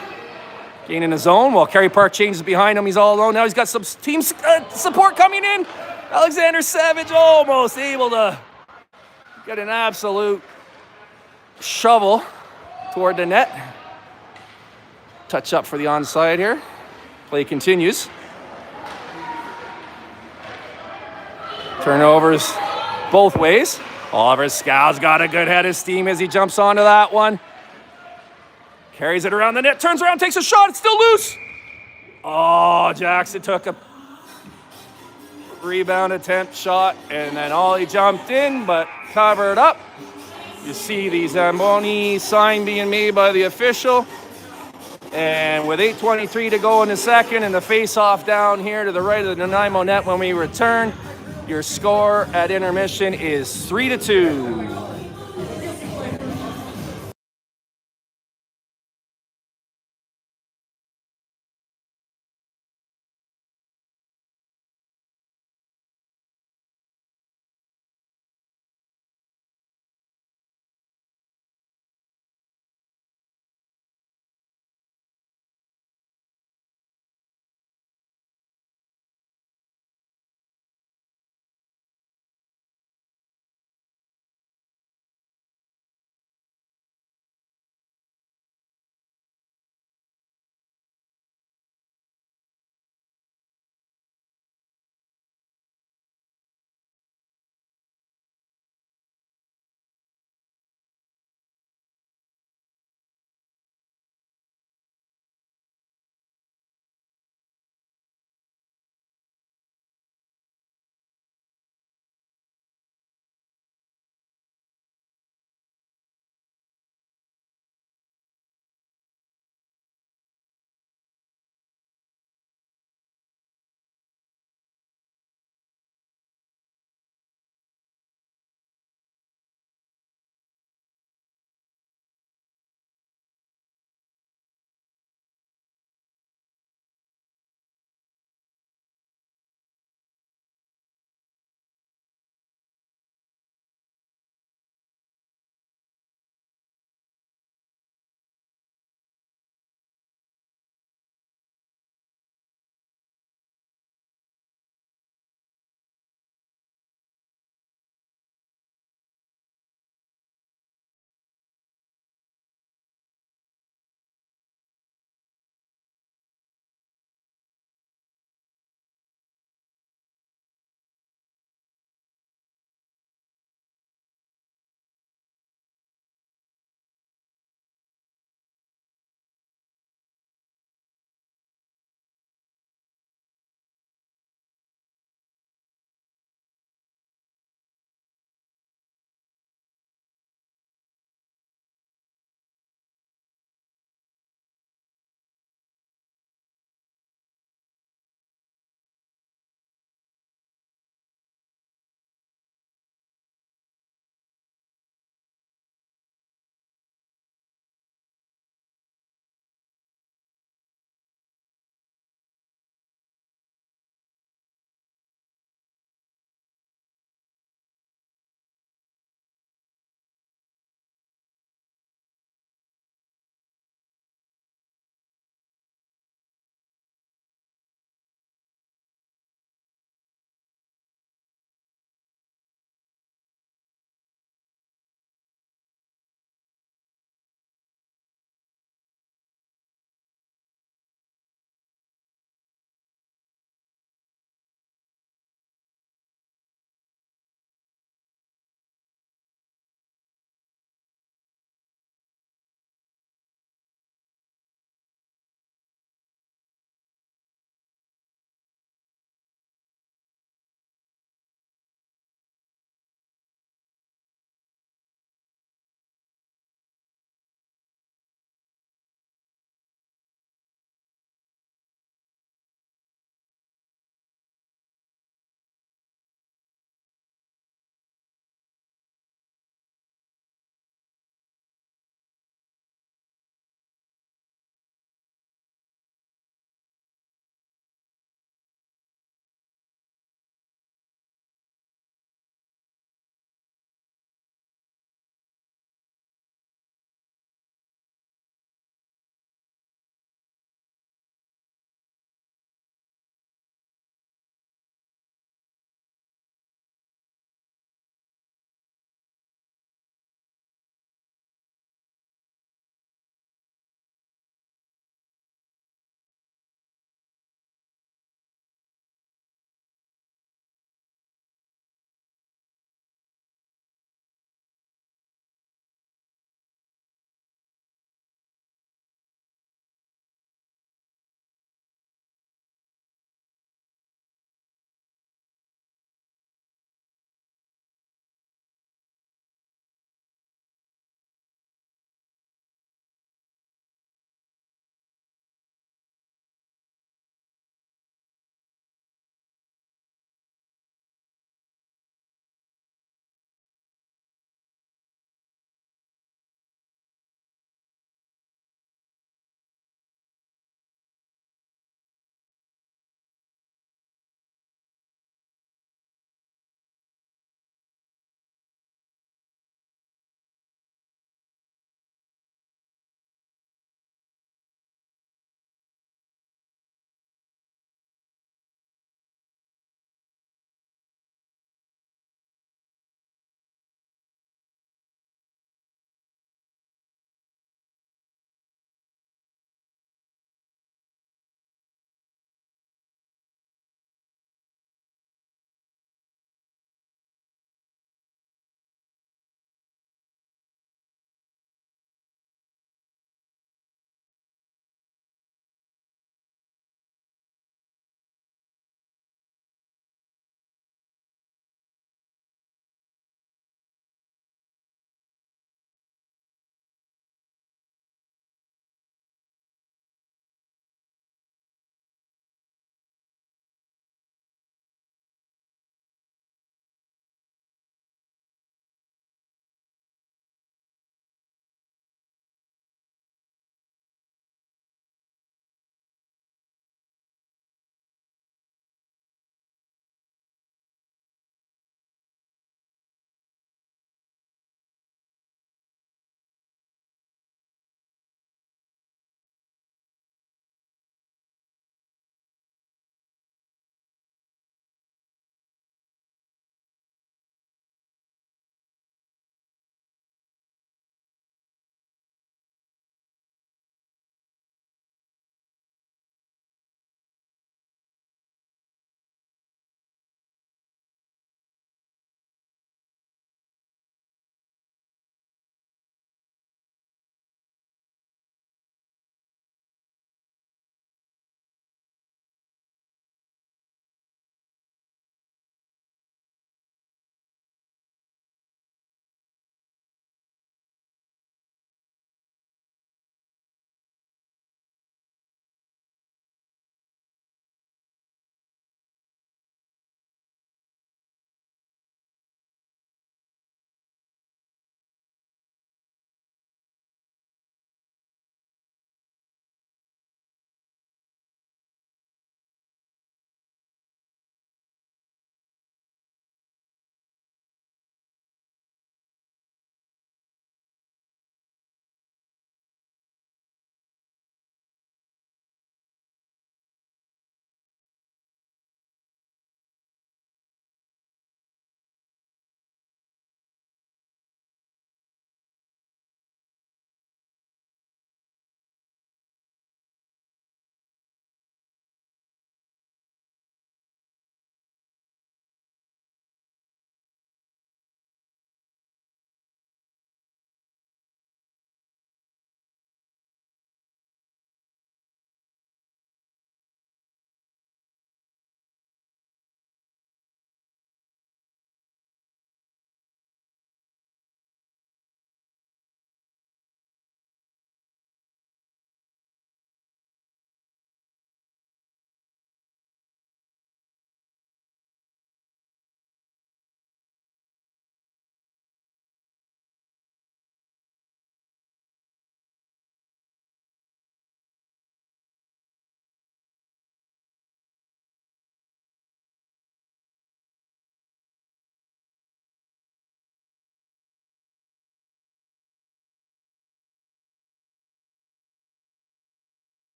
Gaining his zone while Kerry Park changes behind him. He's all alone. Now he's got some team support coming in. Alexander Savage almost able to get an absolute shovel toward the net. Touch up for the onside here. Play continues. Turnovers both ways. Oliver Scow's got a good head of steam as he jumps onto that one. Carries it around the net, turns around, takes a shot, it's still loose. Oh, Jackson took a rebound attempt shot, and then Ollie jumped in, but covered up. You see the Zamboni sign being made by the official. And with 8:23 to go in the second, and the face-off down here to the right of the Nanaimo net when we return, your score at intermission is 3-2.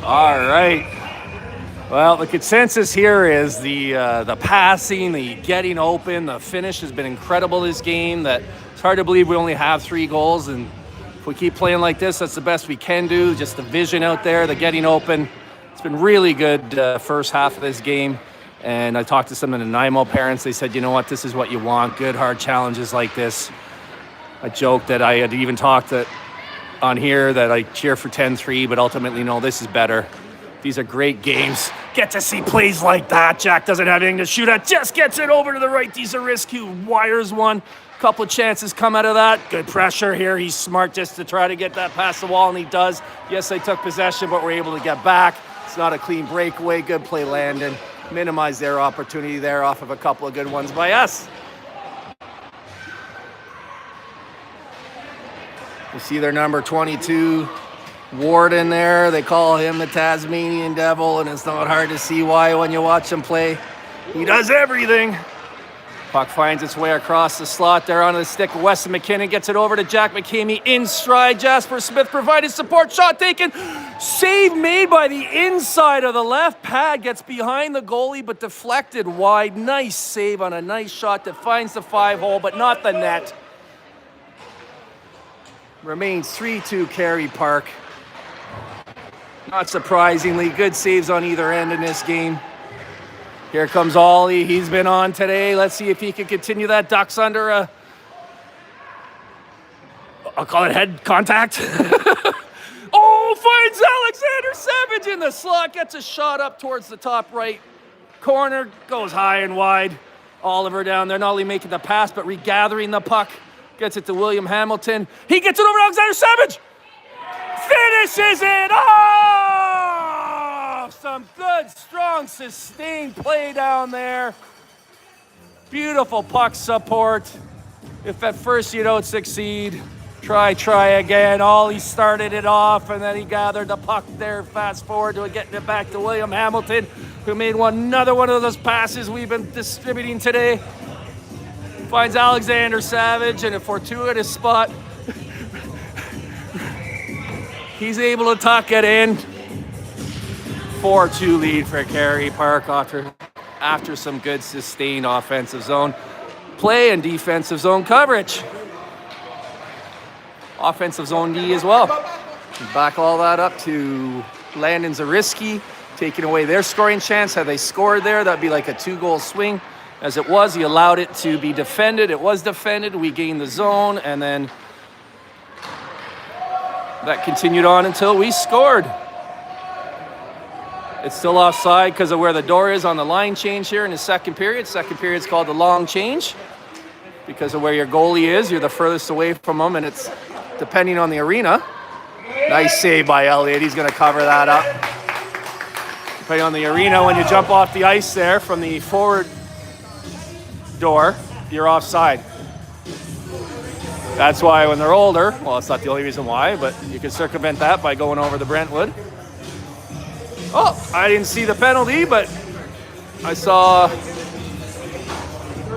All right. Well, the consensus here is the passing, the getting open, the finish has been incredible this game. That it's hard to believe we only have 3 goals, and if we keep playing like this, that's the best we can do. Just the vision out there, the getting open. It's been really good first half of this game. And I talked to some of the Nanaimo parents. They said, you know what, this is what you want, good, hard challenges like this. I joked that I had even talked on here that I cheer for 10-3, but ultimately, no, this is better. These are great games. Get to see plays like that. Jack doesn't have anything to shoot at, just gets it over to the right. These are risky, wires one. Couple of chances come out of that. Good pressure here. He's smart just to try to get that past the wall, and he does. Yes, they took possession, but we're able to get back. It's not a clean breakaway. Good play, Landon. Minimize their opportunity there off of a couple of good ones by us. You see their number 22, Warden there. They call him the Tasmanian Devil, and it's not hard to see why when you watch him play. He does everything. Puck finds its way across the slot there onto the stick. Weston McKinnon gets it over to Jack McCamey in stride. Jasper Smith provided support. Shot taken. Save made by the inside of the left pad. Gets behind the goalie but deflected wide. Nice save on a nice shot that finds the 5-hole but not the net. Remains 3-2 Kerry Park. Not surprisingly, good saves on either end in this game. Here comes Ollie. He's been on today. Let's see if he can continue that. Ducks under I'll call it head contact. Oh, finds Alexander Savage in the slot. Gets a shot up towards the top right corner. Goes high and wide. Oliver down there, not only making the pass, but regathering the puck. Gets it to William Hamilton. He gets it over to Alexander Savage. Finishes it. Oh! Some good, strong, sustained play down there. Beautiful puck support. If at first you don't succeed, try again. Ollie started it off, and then he gathered the puck there. Fast forward to getting it back to William Hamilton, who made another one of those passes we've been distributing today. Finds Alexander Savage in a fortuitous spot. He's able to tuck it in. 4-2 lead for Kerry Park after some good sustained offensive zone play and defensive zone coverage. Offensive zone D as well. Back all that up to Landon Zariski, taking away their scoring chance. Had they scored there, that'd be like a 2-goal swing. As it was, he allowed it to be defended. It was defended. We gained the zone, and then that continued on until we scored. It's still offside because of where the door is on the line change here in the second period. Second period's called the long change. Because of where your goalie is, you're the furthest away from him, and it's depending on the arena. Nice save by Elliott. He's going to cover that up. Depending on the arena, when you jump off the ice there from the forward door, you're offside. That's why when they're older, well, it's not the only reason why, but you can circumvent that by going over the Brentwood. Oh, I didn't see the penalty, but I saw,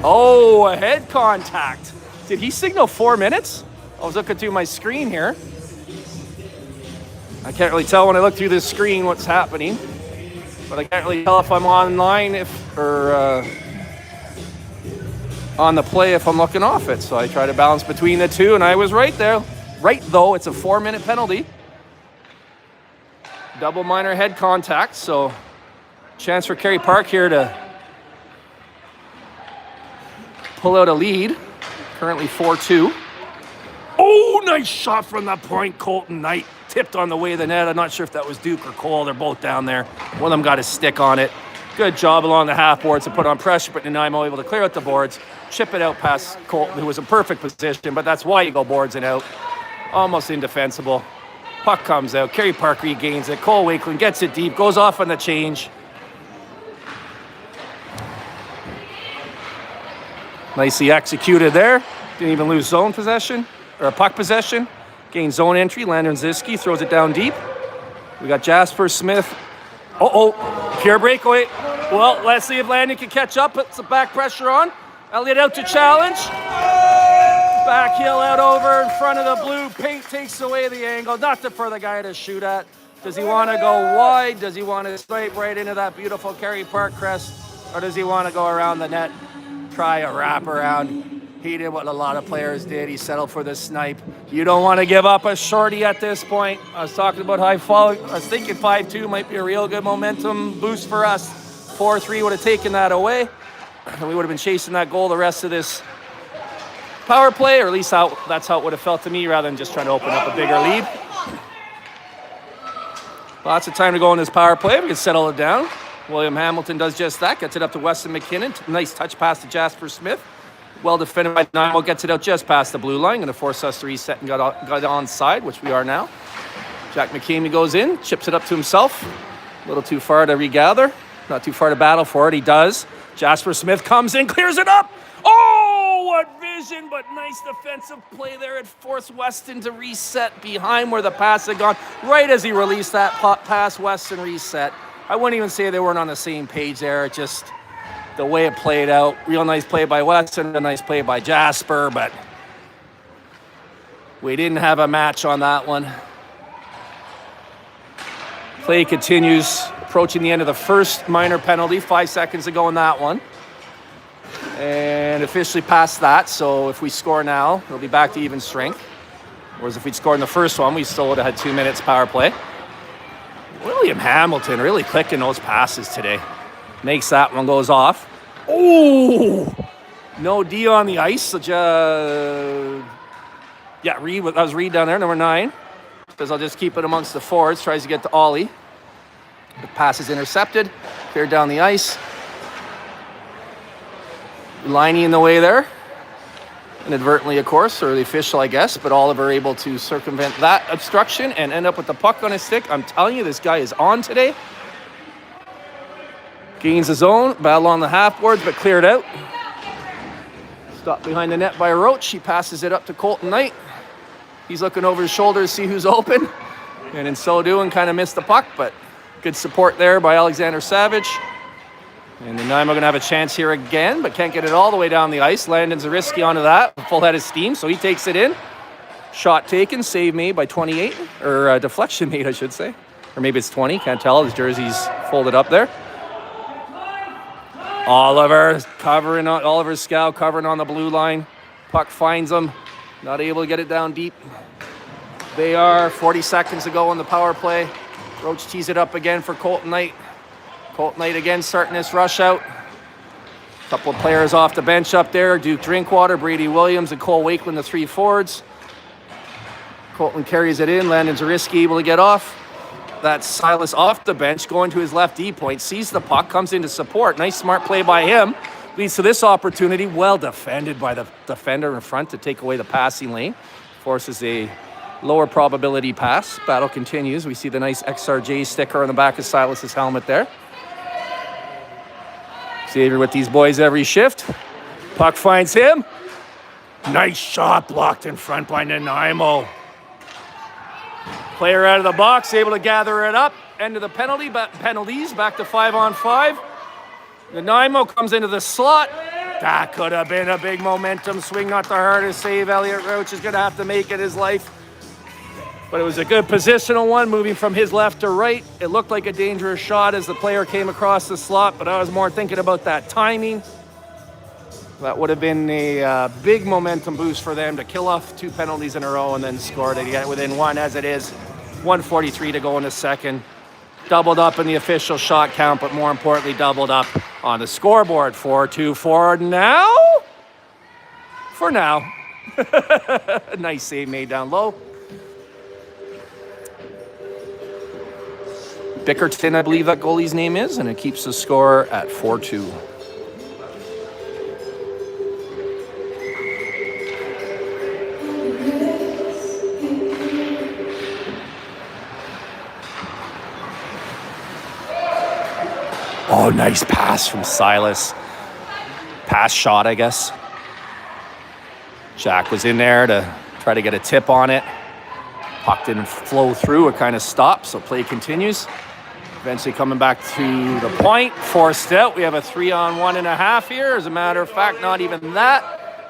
a head contact. Did he signal 4 minutes? I was looking through my screen here. I can't really tell when I look through this screen what's happening, but I can't really tell if I'm online or on the play if I'm looking off it. So I try to balance between the two, and I was right there. Right, though, it's a 4-minute penalty. Double minor head contact, so chance for Kerry Park here to pull out a lead. Currently 4-2. Oh, nice shot from the point. Colton Knight tipped on the way of the net. I'm not sure if that was Duke or Cole. They're both down there. One of them got his stick on it. Good job along the half boards to put on pressure, but Nanaimo able to clear out the boards, chip it out past Colton, who was in perfect position, but that's why you go boards and out. Almost indefensible. Puck comes out. Kerry Park regains it. Cole Wakeland gets it deep, goes off on the change. Nicely executed there. Didn't even lose zone possession, or puck possession. Gains zone entry. Landon Ziski throws it down deep. We got Jasper Smith. Pure breakaway. Well, let's see if Landon can catch up. Puts the back pressure on. Elliott out to challenge. Back heel out over in front of the blue. Paint takes away the angle. Nothing for the guy to shoot at. Does he want to go wide? Does he want to snipe right into that beautiful Kerry Park crest? Or does he want to go around the net, try a wrap around? He did what a lot of players did. He settled for the snipe. You don't want to give up a shorty at this point. I was talking about high fall. I was thinking 5-2 might be a real good momentum boost for us. 4-3 would have taken that away. And we would have been chasing that goal the rest of this power play, or at least that's how it would have felt to me, rather than just trying to open up a bigger lead. Lots of time to go in this power play. We can settle it down. William Hamilton does just that. Gets it up to Weston McKinnon. Nice touch pass to Jasper Smith. Well defended by Nanaimo. Gets it out just past the blue line. Going to force us to reset and got onside, which we are now. Jack McCamey goes in, chips it up to himself. A little too far to regather. Not too far to battle for it. He does. Jasper Smith comes in, clears it up. Oh, what vision, but nice defensive play there. It forced Weston to reset behind where the pass had gone. Right as he released that pass, Weston reset. I wouldn't even say they weren't on the same page there. Just the way it played out. Real nice play by Weston, a nice play by Jasper, but we didn't have a match on that one. Play continues, approaching the end of the first minor penalty, 5 seconds to go in that one. And officially past that, so if we score now, it'll be back to even strength. Whereas if we'd scored in the first one, we still would have had 2 minutes power play. William Hamilton really clicking those passes today. Makes that one, goes off. Oh! No D on the ice. So Reed, that was Reed down there, number 9. Says I'll just keep it amongst the forwards. Tries to get to Ollie. The pass is intercepted. Cleared down the ice. Liney in the way there. Inadvertently, of course, or the official, I guess. But Oliver able to circumvent that obstruction and end up with the puck on his stick. I'm telling you, this guy is on today. Gains his own. Battle on the half boards, but cleared out. Stopped behind the net by Roach. He passes it up to Colton Knight. He's looking over his shoulder to see who's open. And in so doing, kind of missed the puck, but good support there by Alexander Savage. And then Nanaimo going to have a chance here again, but can't get it all the way down the ice. Landon's a risky onto that. Full head of steam, so he takes it in. Shot taken, save made by 28, or deflection made, I should say. Or maybe it's 20, can't tell. His jersey's folded up there. Oliver covering on, Oliver Scow covering on the blue line. Puck finds him. Not able to get it down deep. They are 40 seconds to go on the power play. Roach tees it up again for Colton Knight. Colton Knight again starting this rush out. Couple of players off the bench up there. Duke Drinkwater, Brady Williams, and Cole Wakeland, the 3 forwards. Colton carries it in. Landon Zariski able to get off. That's Silas off the bench, going to his left D point. Sees the puck, comes in to support. Nice smart play by him. Leads to this opportunity. Well defended by the defender in front to take away the passing lane. Forces a lower probability pass. Battle continues. We see the nice XRJ sticker on the back of Silas's helmet there. Xavier with these boys every shift. Puck finds him. Nice shot blocked in front by Nanaimo. Player out of the box, able to gather it up. End of the penalties, back to 5-on-5. Nanaimo comes into the slot. That could have been a big momentum swing, not the hardest save. Elliot Roach is going to have to make it his life. But it was a good positional one, moving from his left to right. It looked like a dangerous shot as the player came across the slot, but I was more thinking about that timing. That would have been a big momentum boost for them to kill off 2 penalties in a row and then score to get within 1 as it is. 1:43 to go in the second. Doubled up in the official shot count, but more importantly, doubled up on the scoreboard. 4-2 for now. For now. Nice save made down low. Bickerton, I believe that goalie's name is, and it keeps the score at 4-2. Oh, nice pass from Silas. Pass shot, I guess. Jack was in there to try to get a tip on it. Puck didn't flow through, it kind of stopped, so play continues. Eventually coming back to the point, forced out. We have a 3-on-1.5 here. As a matter of fact, not even that.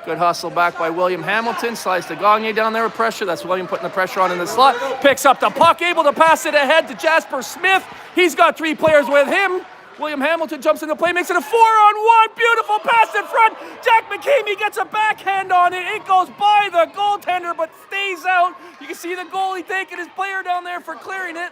Good hustle back by William Hamilton. Slides to Gagne down there with pressure. That's William putting the pressure on in the slot. Picks up the puck, able to pass it ahead to Jasper Smith. He's got 3 players with him. William Hamilton jumps into play, makes it a 4-on-1. Beautiful pass in front. Jack McCamey gets a backhand on it. It goes by the goaltender, but stays out. You can see the goalie taking his player down there for clearing it.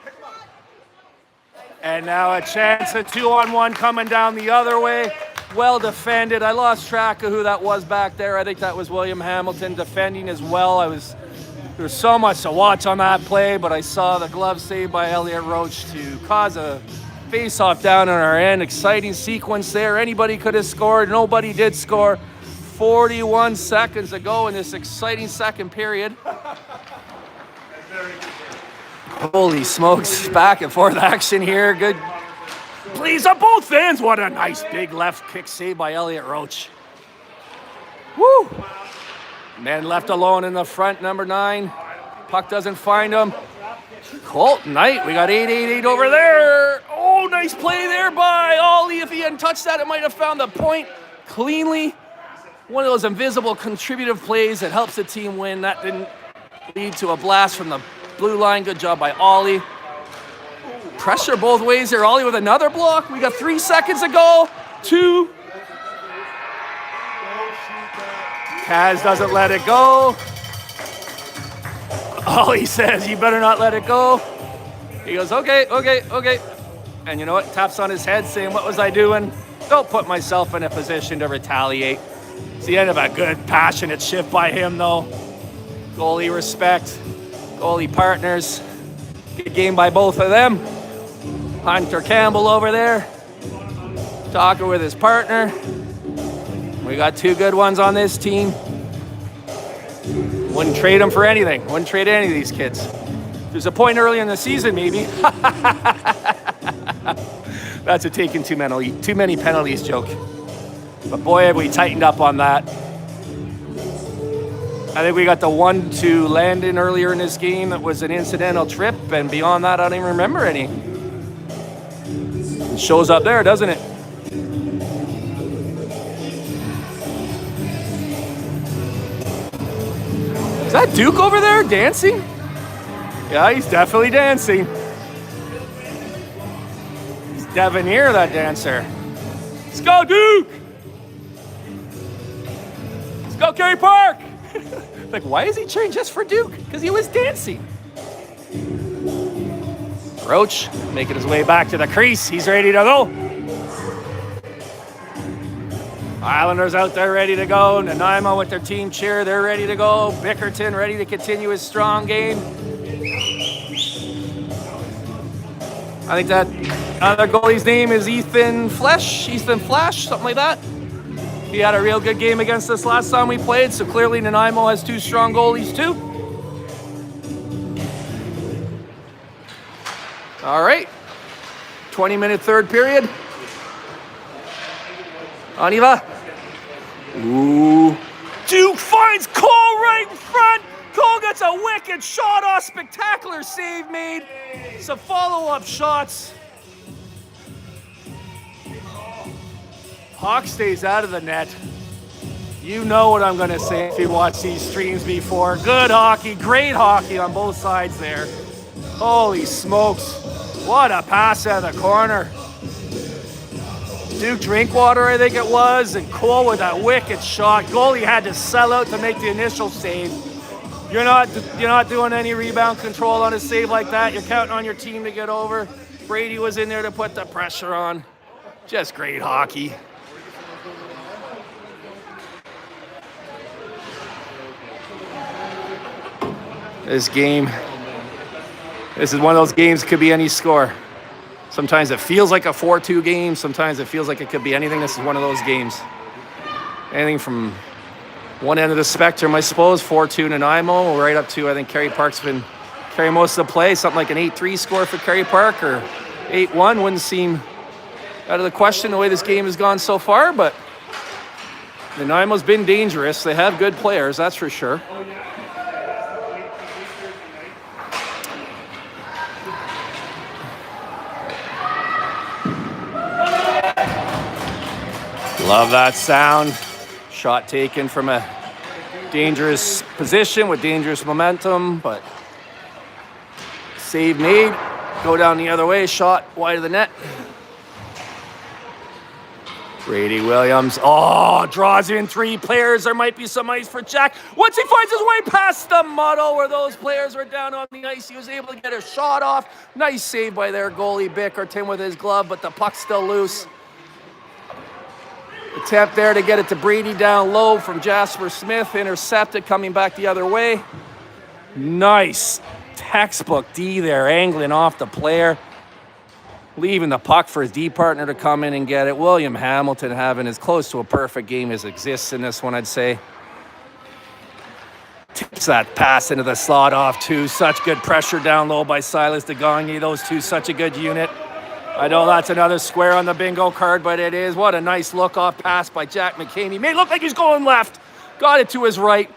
And now a chance, a 2-on-1 coming down the other way. Well defended. I lost track of who that was back there. I think that was William Hamilton defending as well. There was so much to watch on that play, but I saw the glove save by Elliot Roach to cause a face-off down on our end. Exciting sequence there. Anybody could have scored. Nobody did score. 41 seconds to go in this exciting second period. Holy smokes. Back and forth action here. Good. Please on both ends. What a nice big left kick save by Elliot Roach. Woo! Men left alone in the front, number 9. Puck doesn't find him. Colt Knight, we got 8-8-8 over there. Oh, nice play there by Ollie. If he hadn't touched that, it might have found the point cleanly. One of those invisible contributive plays that helps the team win. That didn't lead to a blast from the blue line. Good job by Ollie. Pressure both ways here. Ollie with another block. We got 3 seconds to go. 2. Kaz doesn't let it go. Ollie says, you better not let it go. He goes, okay. And you know what? Taps on his head saying, what was I doing? Don't put myself in a position to retaliate. It's the end of a good, passionate shift by him, though. Goalie respect. Goalie partners. Good game by both of them. Hunter Campbell over there, talking with his partner. We got 2 good ones on this team. Wouldn't trade them for anything. Wouldn't trade any of these kids. There's a point early in the season, maybe. That's a taking too many penalties joke. But boy, have we tightened up on that. I think we got the one to Landon earlier in this game. That was an incidental trip, and beyond that, I don't even remember any. It shows up there, doesn't it? Is that Duke over there dancing? Yeah, he's definitely dancing. He's Devanir, that dancer. Let's go, Duke! Let's go, Kerry Park! Like, why is he cheering just for Duke? Because he was dancing. Roach making his way back to the crease. He's ready to go. Islanders out there ready to go. Nanaimo with their team cheer. They're ready to go. Bickerton ready to continue his strong game. I think that other goalie's name is Ethan Flash, something like that. He had a real good game against us last time we played, so clearly Nanaimo has 2 strong goalies too. All right, 20-minute third period. On y va. Ooh. Duke finds Cole right in front. Cole gets a wicked shot off. Spectacular save made. Some follow-up shots. Hawk stays out of the net. You know what I'm going to say if you watch these streams before. Good hockey, great hockey on both sides there. Holy smokes. What a pass out of the corner. Duke Drinkwater, I think it was, and Cole with that wicked shot. Goalie had to sell out to make the initial save. You're not doing any rebound control on a save like that. You're counting on your team to get over. Brady was in there to put the pressure on. Just great hockey. This game, this is one of those games that could be any score. Sometimes it feels like a 4-2 game. Sometimes it feels like it could be anything. This is one of those games. Anything from one end of the spectrum, I suppose, 4-2 Nanaimo, right up to, I think Kerry Park's been carrying most of the play. Something like an 8-3 score for Kerry Park or 8-1 wouldn't seem out of the question the way this game has gone so far, but Nanaimo's been dangerous. They have good players, that's for sure. Love that sound. Shot taken from a Dangerous position with dangerous momentum, but save made. Go down the other way, shot wide of the net. Brady Williams, draws in 3 players. There might be some ice for Jack. Once he finds his way past the muddle where those players were down on the ice, he was able to get a shot off. Nice save by their goalie, Bickerton, with his glove, but the puck's still loose. Attempt there to get it to Brady down low from Jasper Smith. Intercepted, coming back the other way. Nice textbook D there, angling off the player. Leaving the puck for his D partner to come in and get it. William Hamilton having as close to a perfect game as exists in this one, I'd say. Tips that pass into the slot off too. Such good pressure down low by Silas DeGagne. Those two, such a good unit. I know that's another square on the bingo card, but it is. What a nice look-off pass by Jack McCamey. Made it look like he's going left. Got it to his right.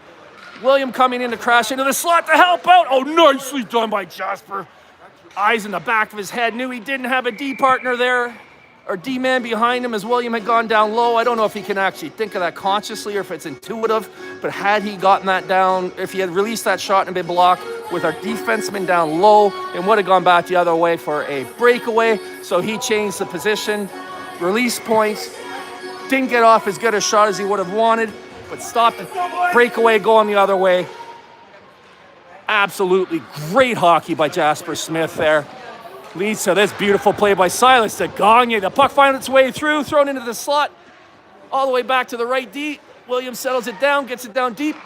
William coming in to crash into the slot to help out. Oh, nicely done by Jasper. Eyes in the back of his head. Knew he didn't have a D partner there, or D man behind him as William had gone down low. I don't know if he can actually think of that consciously or if it's intuitive, but had he gotten that down, if he had released that shot and been blocked with our defenseman down low, and would have gone back the other way for a breakaway. So he changed the position, release points, didn't get off as good a shot as he would have wanted, but stopped the breakaway going the other way. Absolutely great hockey by Jasper Smith there. Leads to this beautiful play by Silas DeGagne. The puck finds its way through, thrown into the slot, all the way back to the right D. Williams settles it down, gets it down deep.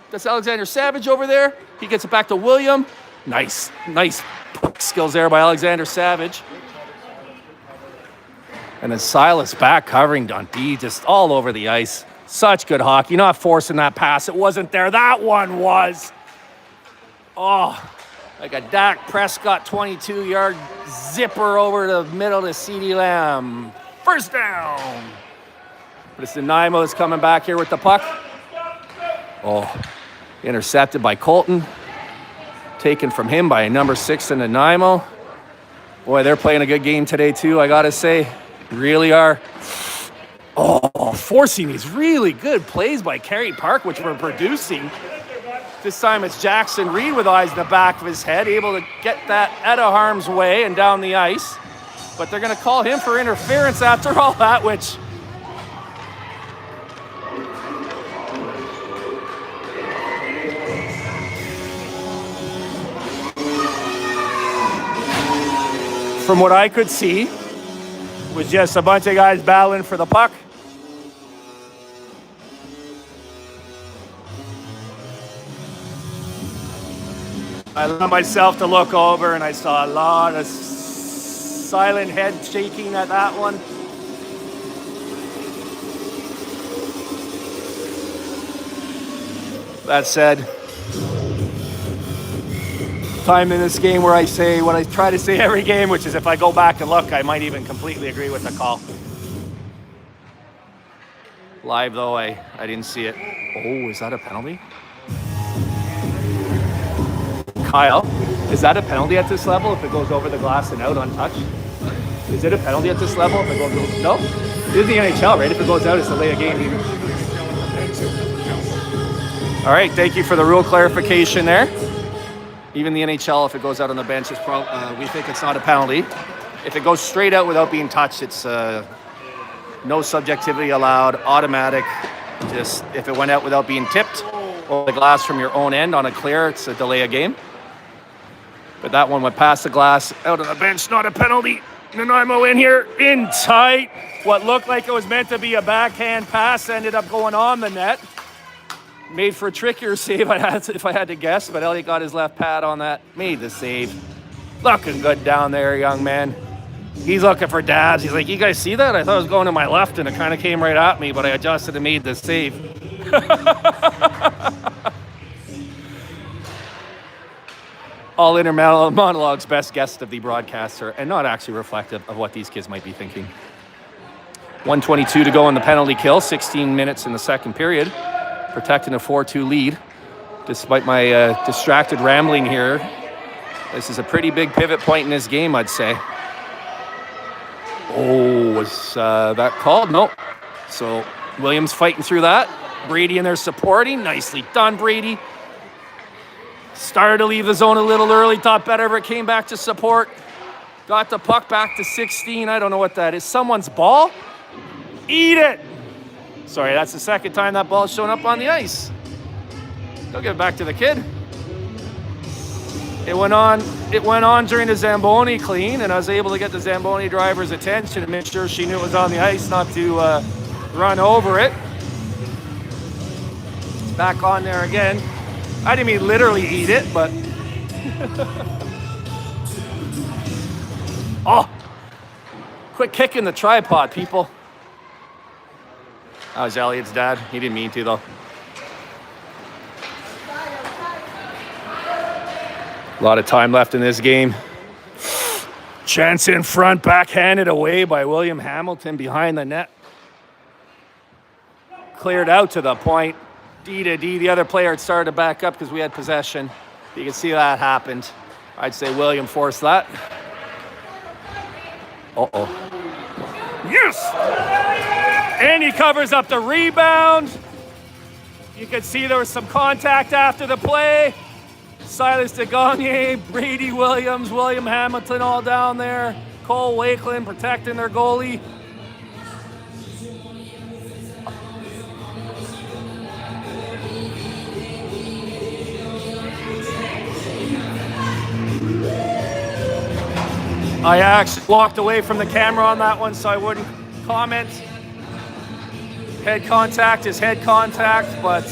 That's Alexander Savage over there. He gets it back to William. Nice puck skills there by Alexander Savage. And then Silas back covering Dundee, just all over the ice. Such good hockey, not forcing that pass. It wasn't there. That one was. Oh, like a Dak Prescott 22-yard zipper over the middle to CeeDee Lamb. First down. But it's Nanaimo that's coming back here with the puck. Oh, intercepted by Colton. Taken from him by number 6 in Nanaimo. Boy, they're playing a good game today too, I gotta say. Really are. Oh, forcing these really good plays by Kerry Park, which we're producing. This time it's Jackson Reed with eyes in the back of his head, able to get that out of harm's way and down the ice. But they're going to call him for interference after all that, which... from what I could see, was just a bunch of guys battling for the puck. I allowed myself to look over and I saw a lot of silent head shaking at that one. That said, time in this game where I say what I try to say every game, which is if I go back and look, I might even completely agree with the call. Live though, I didn't see it. Oh, is that a penalty? Kyle, is that a penalty at this level if it goes over the glass and out untouched? Is it a penalty at this level if it goes over? No? It is the NHL, right? If it goes out, it's delay a game even. All right, thank you for the rule clarification there. Even the NHL, if it goes out on the bench, we think it's not a penalty. If it goes straight out without being touched, it's no subjectivity allowed, automatic. Just if it went out without being tipped or the glass from your own end on a clear, it's a delay a game. But that one went past the glass, out on the bench, not a penalty. Nanaimo in here, in tight. What looked like it was meant to be a backhand pass ended up going on the net. Made for a trickier save, if I had to guess, but Elliott got his left pad on that. Made the save. Looking good down there, young man. He's looking for dabs. He's like, you guys see that? I thought it was going to my left, and it kind of came right at me, but I adjusted and made the save. All inner monologues, best guest of the broadcaster, and not actually reflective of what these kids might be thinking. 1:22 to go in the penalty kill, 16 minutes in the second period, protecting a 4-2 lead. Despite my distracted rambling here, this is a pretty big pivot point in this game, I'd say. Oh, was that called? Nope. So Williams fighting through that. Brady in there supporting. Nicely done, Brady. Started to leave the zone a little early. Thought better of it. Came back to support. Got the puck back to 16. I don't know what that is. Someone's ball? Eat it! Sorry, that's the second time that ball's shown up on the ice. Go give it back to the kid. It went on during the Zamboni clean, and I was able to get the Zamboni driver's attention to make sure she knew it was on the ice, not to run over it. Back on there again. I didn't mean literally eat it, but... Oh! Quit kicking the tripod, people. That was Elliot's dad. He didn't mean to, though. A lot of time left in this game. Chance in front, backhanded away by William Hamilton behind the net. Cleared out to the point. D to D. The other player had started to back up because we had possession. You can see that happened. I'd say William forced that. Uh-oh. Yes! And he covers up the rebound. You can see there was some contact after the play. Silas DeGagne, Brady Williams, William Hamilton all down there. Cole Wakeland protecting their goalie. I actually walked away from the camera on that one so I wouldn't comment. Head contact is head contact, but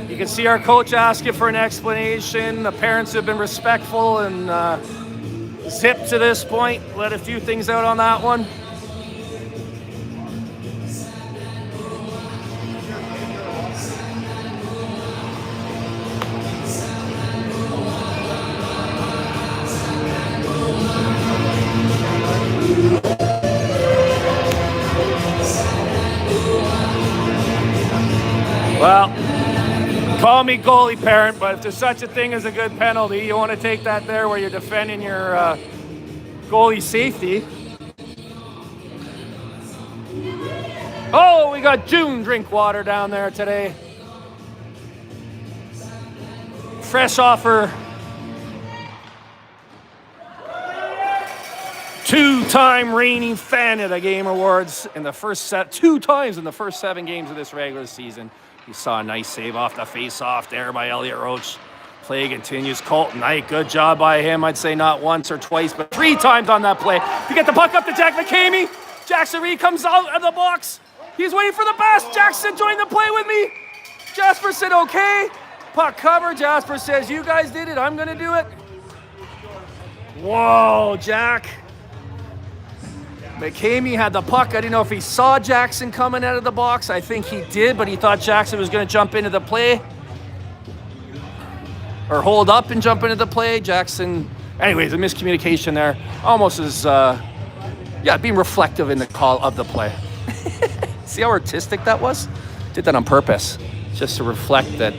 you can see our coach asking for an explanation. The parents have been respectful and zipped to this point. Let a few things out on that one. Well, call me goalie parent, but if there's such a thing as a good penalty, you want to take that there where you're defending your goalie safety. Oh, we got June Drinkwater down there today. Fresh offer. Two-time reigning fan of the Game Awards in the first set, 2 times in the first 7 games of this regular season. You saw a nice save off the face-off there by Elliot Roach. Play continues. Colton Knight, good job by him. I'd say not once or twice, but 3 times on that play. To get the puck up to Jack McCamey. Jackson Reed comes out of the box. He's waiting for the pass. Jackson joined the play with me. Jasper said, okay. Puck cover. Jasper says, you guys did it. I'm going to do it. Whoa, Jack. McCamey had the puck. I didn't know if he saw Jackson coming out of the box. I think he did, but he thought Jackson was going to jump into the play. Or hold up and jump into the play. Jackson, anyways, a miscommunication there. Almost as, being reflective in the call of the play. See how artistic that was? Did that on purpose. Just to reflect that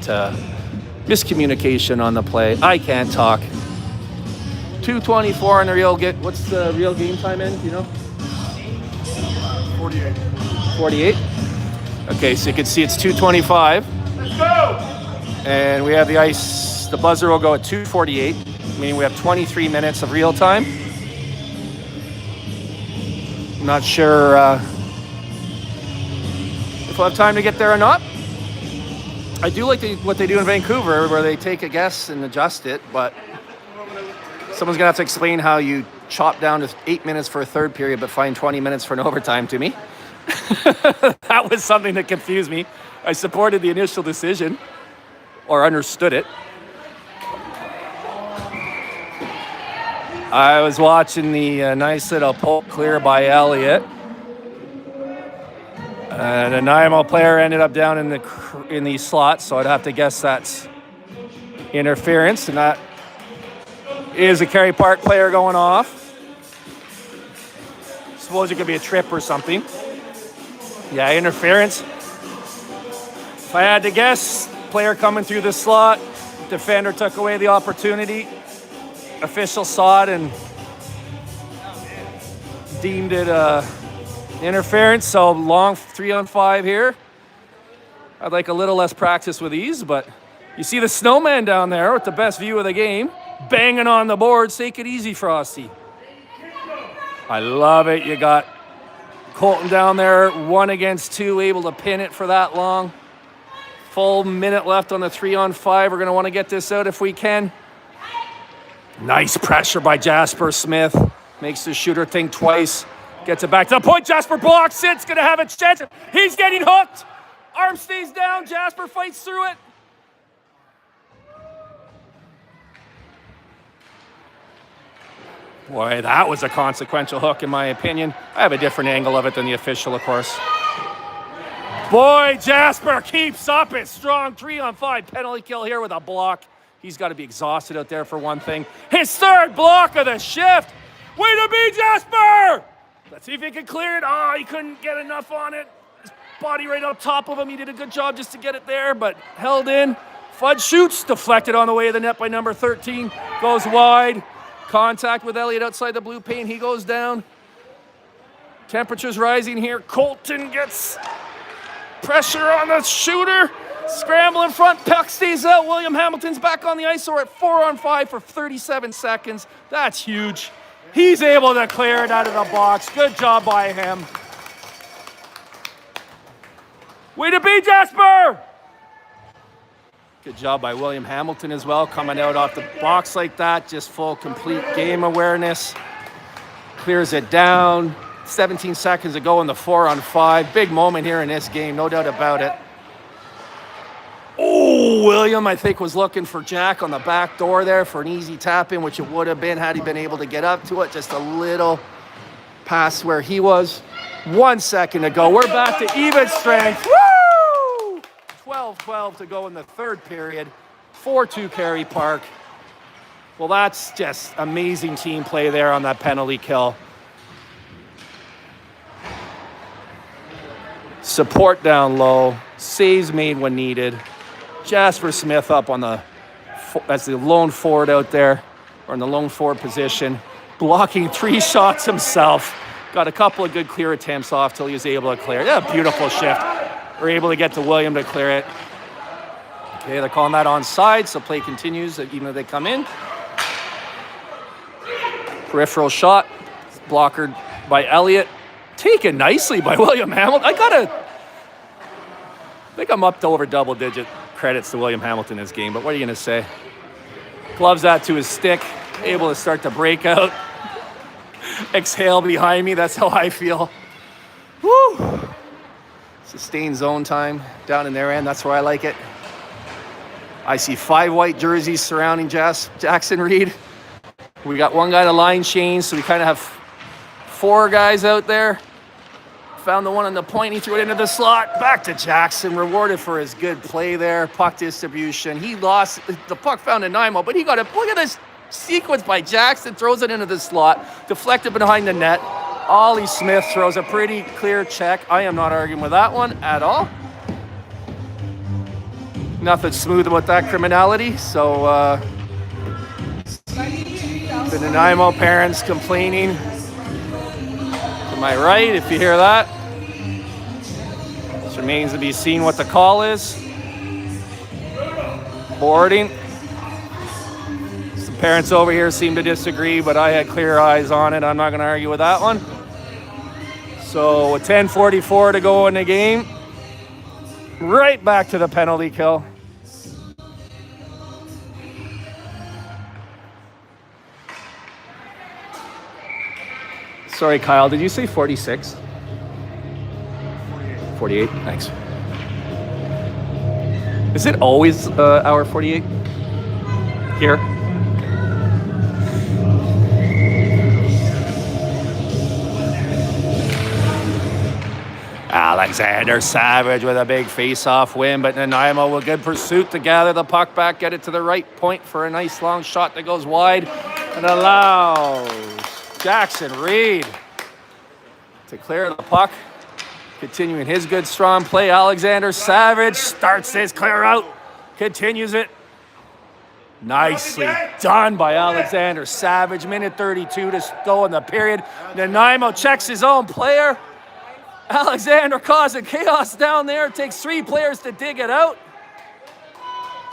miscommunication on the play. I can't talk. 2:24 on the real get. What's the real game time in? Do you know? 48. 48? Okay, so you can see it's 2:25. Let's go! And we have the ice, the buzzer will go at 2:48, meaning we have 23 minutes of real time. I'm not sure if we'll have time to get there or not. I do like what they do in Vancouver, where they take a guess and adjust it, but someone's gonna have to explain how you chop down to 8 minutes for a third period, but find 20 minutes for an overtime to me. That was something that confused me. I supported the initial decision, or understood it. I was watching the nice little poke clear by Elliott. And a Nanaimo player ended up down in the slot, so I'd have to guess that's interference, and that is a Kerry Park player going off. Suppose it could be a trip or something. Yeah, interference. If I had to guess, player coming through the slot, defender took away the opportunity. Official saw it and deemed it interference. So long 3-on-5 here. I'd like a little less practice with these, but you see the snowman down there with the best view of the game, banging on the boards. Take it easy, Frosty. I love it. You got Colton down there, 1 against 2, able to pin it for that long. Full minute left on the 3-on-5. We're going to want to get this out if we can. Nice pressure by Jasper Smith. Makes the shooter think twice. Gets it back to the point. Jasper blocks it. It's going to have a chance. He's getting hooked. Arm stays down. Jasper fights through it. Boy, that was a consequential hook in my opinion. I have a different angle of it than the official, of course. Boy, Jasper keeps up his strong 3-on-5 penalty kill here with a block. He's got to be exhausted out there for one thing. His 3rd block of the shift. Way to be, Jasper! Let's see if he can clear it. Oh, he couldn't get enough on it. His body right up top of him. He did a good job just to get it there, but held in. Fudge shoots, deflected on the way to the net by number 13. Goes wide. Contact with Elliott outside the blue paint. He goes down. Temperatures rising here. Colton gets pressure on the shooter. Scramble in front. Puck stays out. William Hamilton's back on the ice. So we're at 4-on-5 for 37 seconds. That's huge. He's able to clear it out of the box. Good job by him. Way to be, Jasper! Good job by William Hamilton as well, coming out off the box like that. Just full, complete game awareness. Clears it down. 17 seconds to go in the 4-on-5. Big moment here in this game, no doubt about it. Oh, William, I think, was looking for Jack on the back door there for an easy tap in, which it would have been had he been able to get up to it. Just a little past where he was. 1 second to go. We're back to even strength. Woo! 12-12 to go in the 3rd period. 4-2 Kerry Park. Well, that's just amazing team play there on that penalty kill. Support down low. Saves made when needed. Jasper Smith up on as the lone forward out there, or in the lone forward position. Blocking 3 shots himself. Got a couple of good clear attempts off till he was able to clear. Yeah, beautiful shift. We're able to get to William to clear it. Okay, they're calling that onside, so play continues even though they come in. Peripheral shot, blockered by Elliott. Taken nicely by William Hamilton. I think I'm up to over double-digit credits to William Hamilton this game, but what are you going to say? Gloves that to his stick, able to start to break out. Exhale behind me, that's how I feel. Woo! Sustained zone time down in their end, that's where I like it. I see 5 white jerseys surrounding Jackson Reed. We got 1 guy to line change, so we kind of have 4 guys out there. Found the one on the point, he threw it into the slot. Back to Jackson, rewarded for his good play there. Puck distribution. He lost, the puck found Nanaimo, but he got it. Look at this sequence by Jackson, throws it into the slot, deflected behind the net. Ollie Smith throws a pretty clear check. I am not arguing with that one at all. Nothing smooth about that criminality, so the Nanaimo parents complaining. To my right, if you hear that. It remains to be seen what the call is. Boarding. Some parents over here seem to disagree, but I had clear eyes on it. I'm not going to argue with that one. So with 10:44 to go in the game, right back to the penalty kill. Sorry, Kyle, did you say 46? 48, thanks. Is it always hour 48? Here? Alexander Savage with a big face-off win, but Nanaimo with good pursuit to gather the puck back, get it to the right point for a nice long shot that goes wide and allows Jackson Reed to clear the puck. Continuing his good strong play, Alexander Savage starts his clear out, continues it. Nicely done by Alexander Savage. Minute 32 to go in the period. Nanaimo checks his own player. Alexander causing chaos down there. It takes 3 players to dig it out.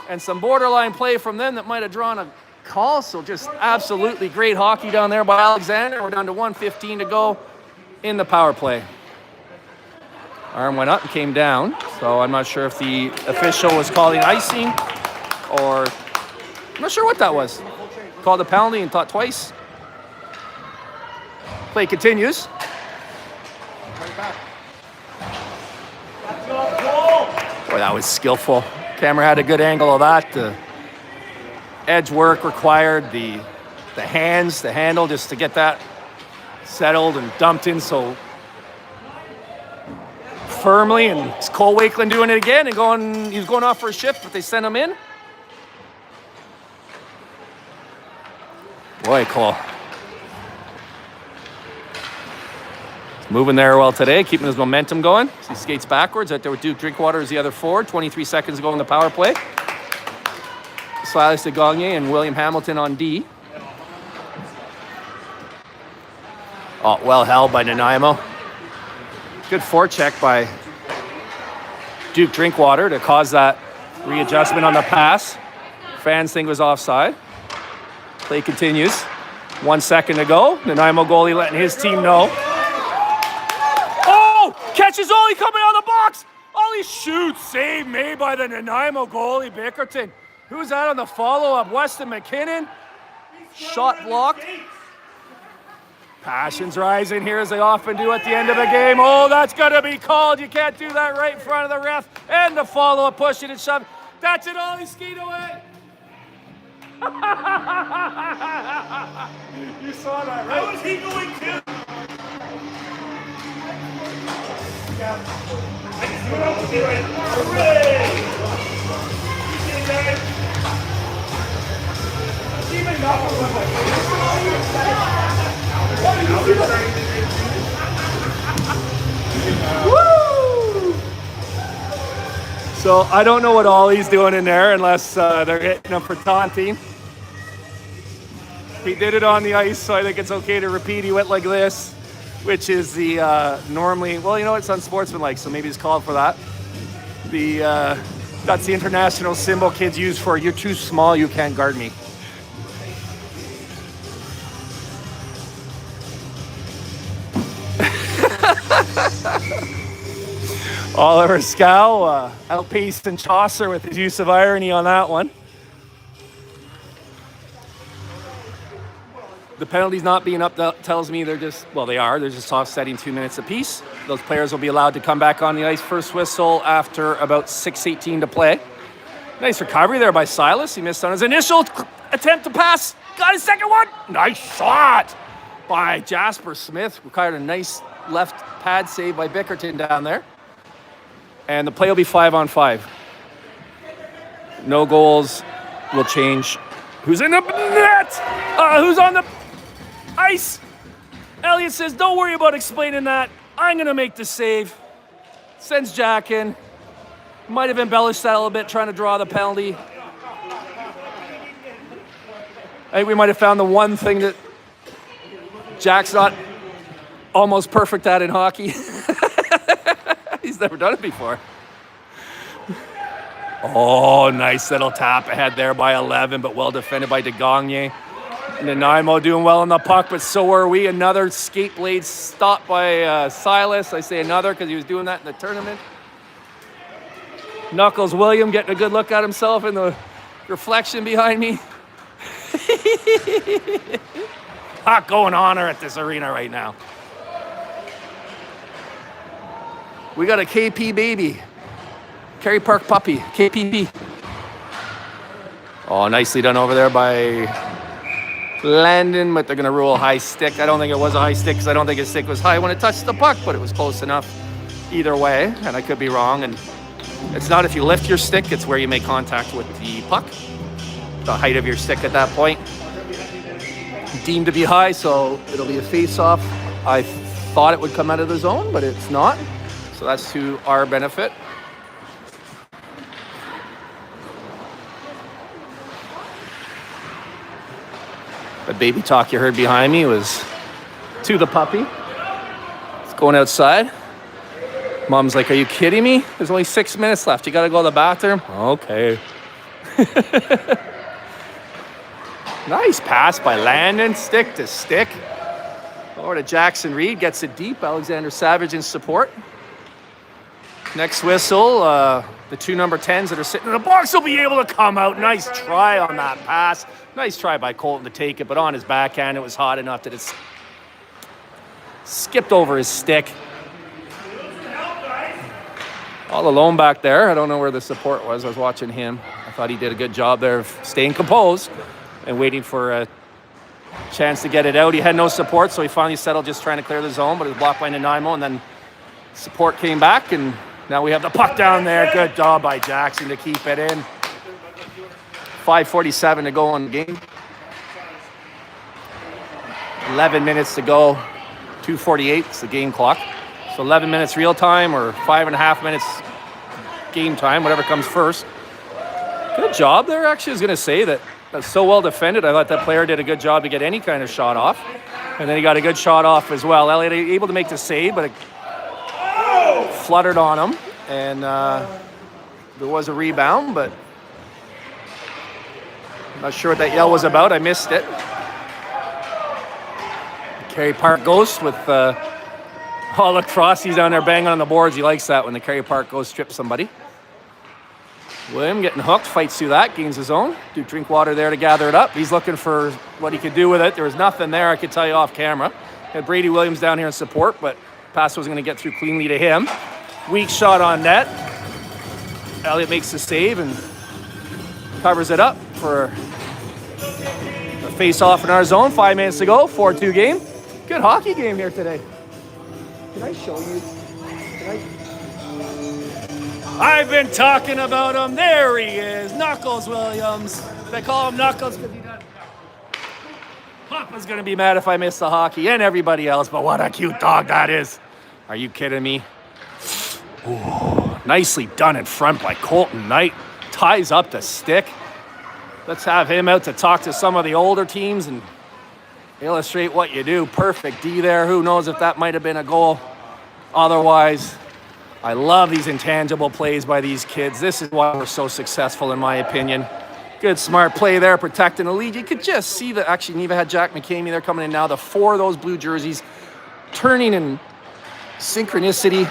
And some borderline play from them that might have drawn a call. So just absolutely great hockey down there by Alexander. We're down to 1:15 to go in the power play. Arm went up and came down. So I'm not sure if the official was calling icing or I'm not sure what that was. Called a penalty and thought twice. Play continues. Boy, that was skillful. Camera had a good angle of that. The edge work required, the hands, the handle, just to get that settled and dumped in so firmly. And it's Cole Wakeland doing it again and he's going off for a shift, but they sent him in. Boy, Cole. He's moving there well today, keeping his momentum going. He skates backwards. Out there with Duke Drinkwater is the other forward. 23 seconds to go in the power play. Silas de Gagné and William Hamilton on D. Oh, well held by Nanaimo. Good forecheck by Duke Drinkwater to cause that readjustment on the pass. Fans think it was offside. Play continues. 1 second to go. Nanaimo goalie letting his team know. Oh! Catches Ollie coming out of the box! Ollie shoots. Save made by the Nanaimo goalie, Bickerton. Who's that on the follow-up? Weston McKinnon. Shot blocked. Passions rising here as they often do at the end of a game. Oh, that's going to be called. You can't do that right in front of the ref. And the follow-up, pushing and shoving. That's it, Ollie skied away. You saw that, right? How was he going to? I just went out with you, right? Hooray! You see it, guys? Even Knuckles was like, woo! So I don't know what Ollie's doing in there unless they're hitting him for taunting. He did it on the ice, so I think it's okay to repeat. He went like this, which is the normally, well, you know, it's unsportsmanlike, so maybe it's called for that. That's the international symbol kids use for you're too small, you can't guard me. Oliver Scow outpaced Chaucer with his use of irony on that one. The penalties not being up tells me they're just, well, they're just offsetting 2 minutes apiece. Those players will be allowed to come back on the ice. First whistle after about 6:18 to play. Nice recovery there by Silas. He missed on his initial attempt to pass. Got his second one. Nice shot by Jasper Smith. Required a nice left pad save by Bickerton down there. And the play will be 5-on-5. No goals will change. Who's in the net? Who's on the ice? Elliott says, don't worry about explaining that. I'm going to make the save. Sends Jack in. Might have embellished that a little bit, trying to draw the penalty. I think we might have found the one thing that Jack's not almost perfect at in hockey. He's never done it before. Oh, nice little tap ahead there by 11, but well defended by de Gagné. Nanaimo doing well on the puck, but so are we. Another skate blade stopped by Silas. I say another because he was doing that in the tournament. Knuckles William getting a good look at himself in the reflection behind me. Hot going on at this arena right now. We got a KP baby. Kerry Park puppy, KPP. Oh, nicely done over there by Landon, but they're going to rule high stick. I don't think it was a high stick because I don't think his stick was high when it touched the puck, but it was close enough either way, and I could be wrong. And it's not if you lift your stick, it's where you make contact with the puck. The height of your stick at that point. Deemed to be high, so it'll be a face-off. I thought it would come out of the zone, but it's not. So that's to our benefit. The baby talk you heard behind me was to the puppy. It's going outside. Mom's like, are you kidding me? There's only 6 minutes left. You got to go to the bathroom? Okay. Nice pass by Landon, stick to stick. Over to Jackson Reed, gets it deep. Alexander Savage in support. Next whistle, the 2 number 10s that are sitting in the box will be able to come out. Nice try on that pass. Nice try by Colton to take it, but on his backhand, it was hot enough that it's skipped over his stick. All alone back there. I don't know where the support was. I was watching him. I thought he did a good job there of staying composed and waiting for a chance to get it out. He had no support, so he finally settled just trying to clear the zone, but it was blocked by Nanaimo, and then support came back, and now we have the puck down there. Good job by Jackson to keep it in. 5:47 to go in the game. 11 minutes to go. 2:48 is the game clock. So 11 minutes real time or 5.5 minutes game time, whatever comes first. Good job there, actually. I was going to say that. That's so well defended. I thought that player did a good job to get any kind of shot off. And then he got a good shot off as well. Elliott able to make the save, but it fluttered on him. And there was a rebound, but I'm not sure what that yell was about. I missed it. Kerry Park Ghost with all across. He's down there banging on the boards. He likes that when the Kerry Park Ghost strips somebody. William getting hooked, fights through that, gains his own. Duke Drinkwater there to gather it up. He's looking for what he could do with it. There was nothing there, I could tell you off camera. Had Brady Williams down here in support, but pass wasn't going to get through cleanly to him. Weak shot on net. Elliott makes the save and covers it up for a face-off in our zone. 5 minutes to go, 4-2 game. Good hockey game here today. Can I show you? I've been talking about him. There he is, Knuckles Williams. They call him Knuckles because he does. Papa's going to be mad if I miss the hockey and everybody else, but what a cute dog that is. Are you kidding me? Ooh, nicely done in front by Colton Knight. Ties up the stick. Let's have him out to talk to some of the older teams and illustrate what you do. Perfect D there. Who knows if that might have been a goal. Otherwise, I love these intangible plays by these kids. This is why we're so successful, in my opinion. Good, smart play there, protecting the lead. You could just see that, actually, Neva had Jack McCamey there coming in now. The 4 of those blue jerseys turning in synchronicity,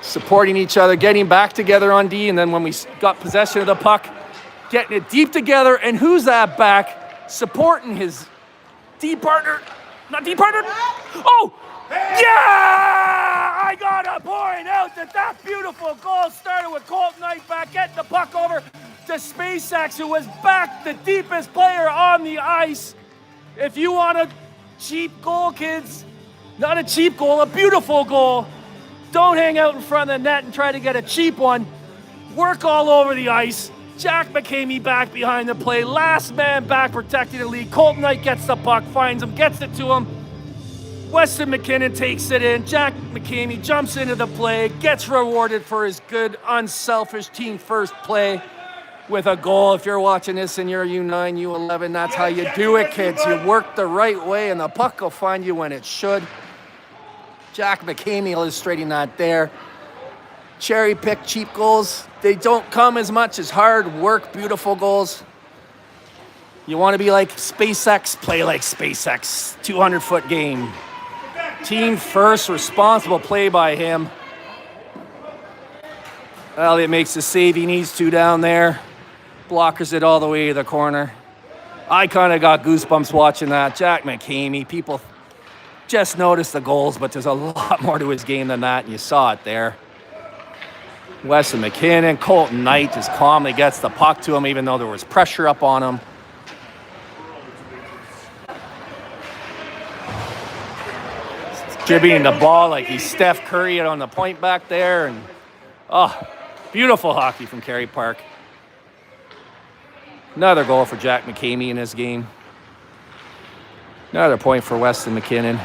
supporting each other, getting back together on D, and then when we got possession of the puck, getting it deep together. And who's that back? Supporting his D partner. Not D partner. Oh! Yeah! I gotta point out that beautiful goal started with Colton Knight back, getting the puck over to SpaceX, who was back the deepest player on the ice. If you want a cheap goal, kids, not a cheap goal, a beautiful goal, don't hang out in front of the net and try to get a cheap one. Work all over the ice. Jack McCamey back behind the play. Last man back protecting the lead. Colton Knight gets the puck, finds him, gets it to him. Weston McKinnon takes it in. Jack McCamey jumps into the play, gets rewarded for his good, unselfish team first play with a goal. If you're watching this and you're U9, U11, that's how you do it, kids. You work the right way and the puck will find you when it should. Jack McCamey illustrating that there. Cherry pick cheap goals. They don't come as much as hard work, beautiful goals. You want to be like SpaceX, play like SpaceX. 200-foot game. Team first, responsible play by him. Elliott makes the save he needs to down there. Blockers it all the way to the corner. I kind of got goosebumps watching that. Jack McCamey, people just notice the goals, but there's a lot more to his game than that, and you saw it there. Weston McKinnon, Colton Knight just calmly gets the puck to him, even though there was pressure up on him. Distributing the ball like he's Steph Curry on the point back there. And beautiful hockey from Kerry Park. Another goal for Jack McCamey in this game. Another point for Weston McKinnon.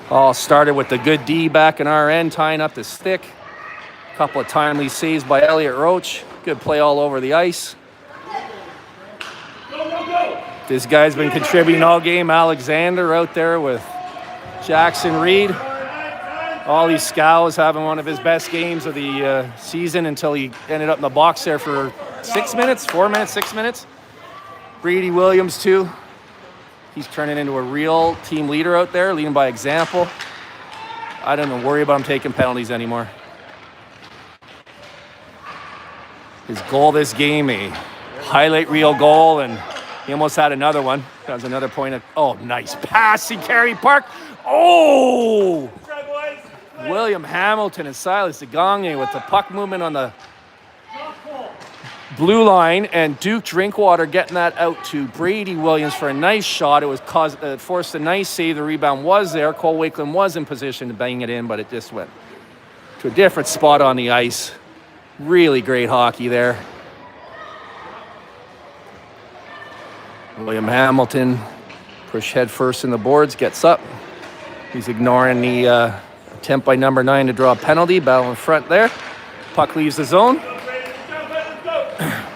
All started with the good D back in our end, tying up the stick. A couple of timely saves by Elliott Roach. Good play all over the ice. This guy's been contributing all game. Alexander out there with Jackson Reed. Ollie Scow is having one of his best games of the season until he ended up in the box there for 6 minutes, 4 minutes, 6 minutes. Brady Williams too. He's turning into a real team leader out there, leading by example. I don't even worry about him taking penalties anymore. His goal this game, a highlight reel goal, and he almost had another one. That was another point of, oh, nice pass, Kerry Park. Oh! William Hamilton and Silas DeGagne with the puck movement on the blue line, and Duke Drinkwater getting that out to Brady Williams for a nice shot. It was forced a nice save. The rebound was there. Cole Wakeland was in position to bang it in, but it just went to a different spot on the ice. Really great hockey there. William Hamilton, push head first in the boards, gets up. He's ignoring the attempt by number 9 to draw a penalty. Battle in front there. Puck leaves the zone.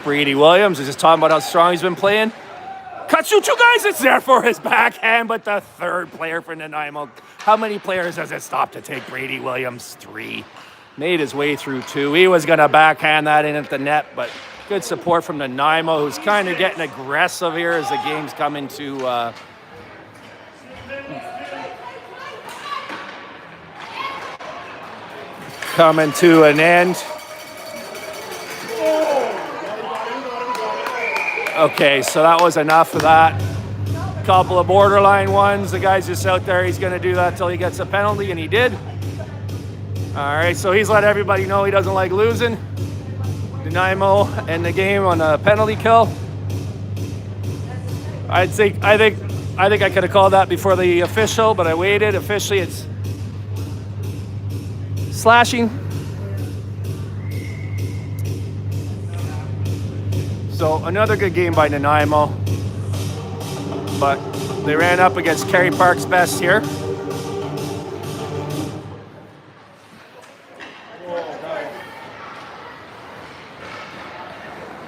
Brady Williams is just talking about how strong he's been playing. Cuts you 2 guys, it's there for his backhand, but the third player for Nanaimo. How many players does it stop to take Brady Williams? 3. Made his way through 2. He was going to backhand that in at the net, but good support from Nanaimo, who's kind of getting aggressive here as the game's coming to an end. Okay, so that was enough of that. Couple of borderline ones. The guy's just out there. He's going to do that till he gets a penalty, and he did. All right, so he's let everybody know he doesn't like losing. Nanaimo end the game on a penalty kill. I think I could have called that before the official, but I waited. Officially, it's slashing. So another good game by Nanaimo, but they ran up against Kerry Park's best here.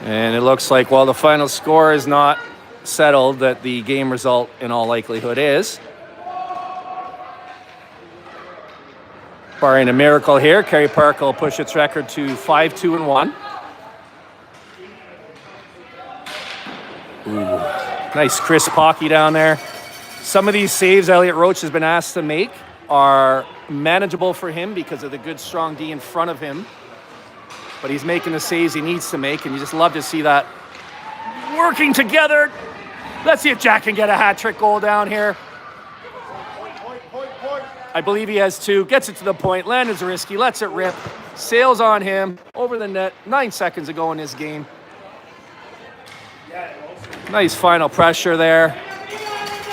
And it looks like, while the final score is not settled, that the game result in all likelihood is. Barring a miracle here, Kerry Park will push its record to 5-2-1. Ooh, nice crisp hockey down there. Some of these saves Elliot Roach has been asked to make are manageable for him because of the good, strong D in front of him. But he's making the saves he needs to make, and you just love to see that working together. Let's see if Jack can get a hat-trick goal down here. I believe he has 2. Gets it to the point. Landon's risky. Lets it rip. Sails on him. Over the net. 9 seconds ago in this game. Nice final pressure there.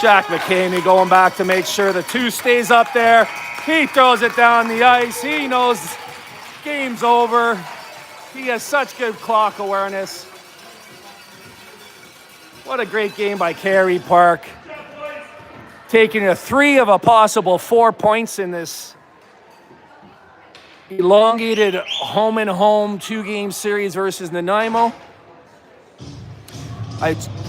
Jack McCamey going back to make sure the 2 stays up there. He throws it down the ice. He knows game's over. He has such good clock awareness. What a great game by Kerry Park. Taking a 3 of a possible 4 points in this elongated home-and-home 2-game series versus Nanaimo.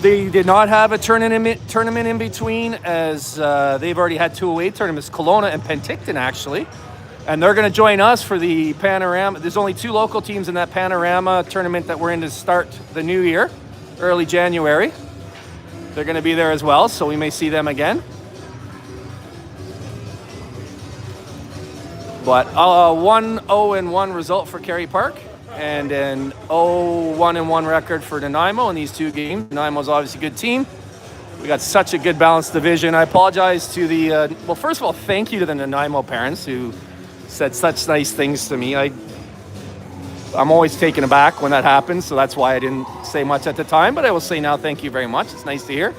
They did not have a tournament in between, as they've already had 2 away tournaments, Kelowna and Penticton, actually. And they're going to join us for the Panorama. There's only 2 local teams in that Panorama tournament that we're in to start the new year, early January. They're going to be there as well, so we may see them again. But 1-0-1 result for Kerry Park, and an 0-1-1 record for Nanaimo in these 2 games. Nanaimo's obviously a good team. We got such a good balanced division. I apologize to the, well, first of all, thank you to the Nanaimo parents who said such nice things to me. I'm always taken aback when that happens, so that's why I didn't say much at the time, but I will say now thank you very much. It's nice to hear.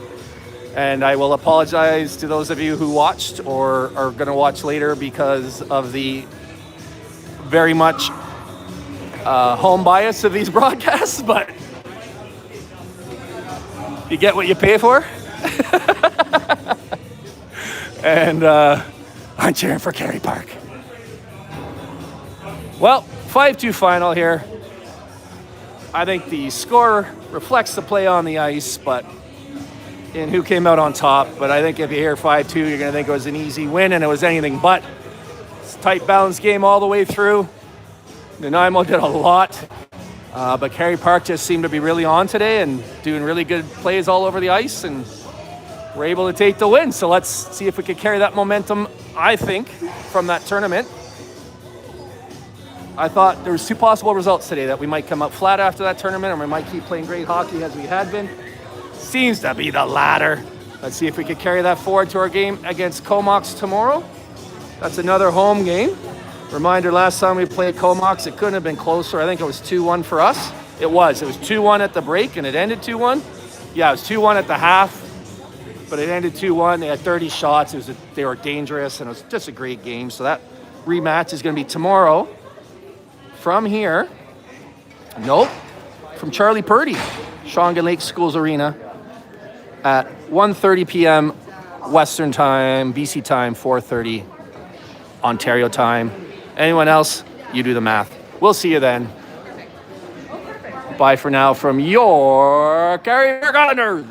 And I will apologize to those of you who watched or are going to watch later because of the very much home bias of these broadcasts, but you get what you pay for. And I'm cheering for Kerry Park. Well, 5-2 final here. I think the score reflects the play on the ice, but in who came out on top. But I think if you hear 5-2, you're going to think it was an easy win, and it was anything but. It's a tight balance game all the way through. Nanaimo did a lot, but Kerry Park just seemed to be really on today and doing really good plays all over the ice, and we're able to take the win. So let's see if we can carry that momentum, I think, from that tournament. I thought there was 2 possible results today, that we might come up flat after that tournament, or we might keep playing great hockey as we had been. Seems to be the latter. Let's see if we can carry that forward to our game against Comox tomorrow. That's another home game. Reminder, last time we played Comox, it couldn't have been closer. I think it was 2-1 for us. It was 2-1 at the break, and it ended 2-1. Yeah, it was 2-1 at the half, but it ended 2-1. They had 30 shots. They were dangerous, and it was just a great game. So that rematch is going to be tomorrow from here. Nope, from Charlie Purdy, Shawinigan Lake Schools Arena at 1:30 p.m. Western time, BC time, 4:30 Ontario time. Anyone else, you do the math. We'll see you then. Bye for now from your Kerry Islanders.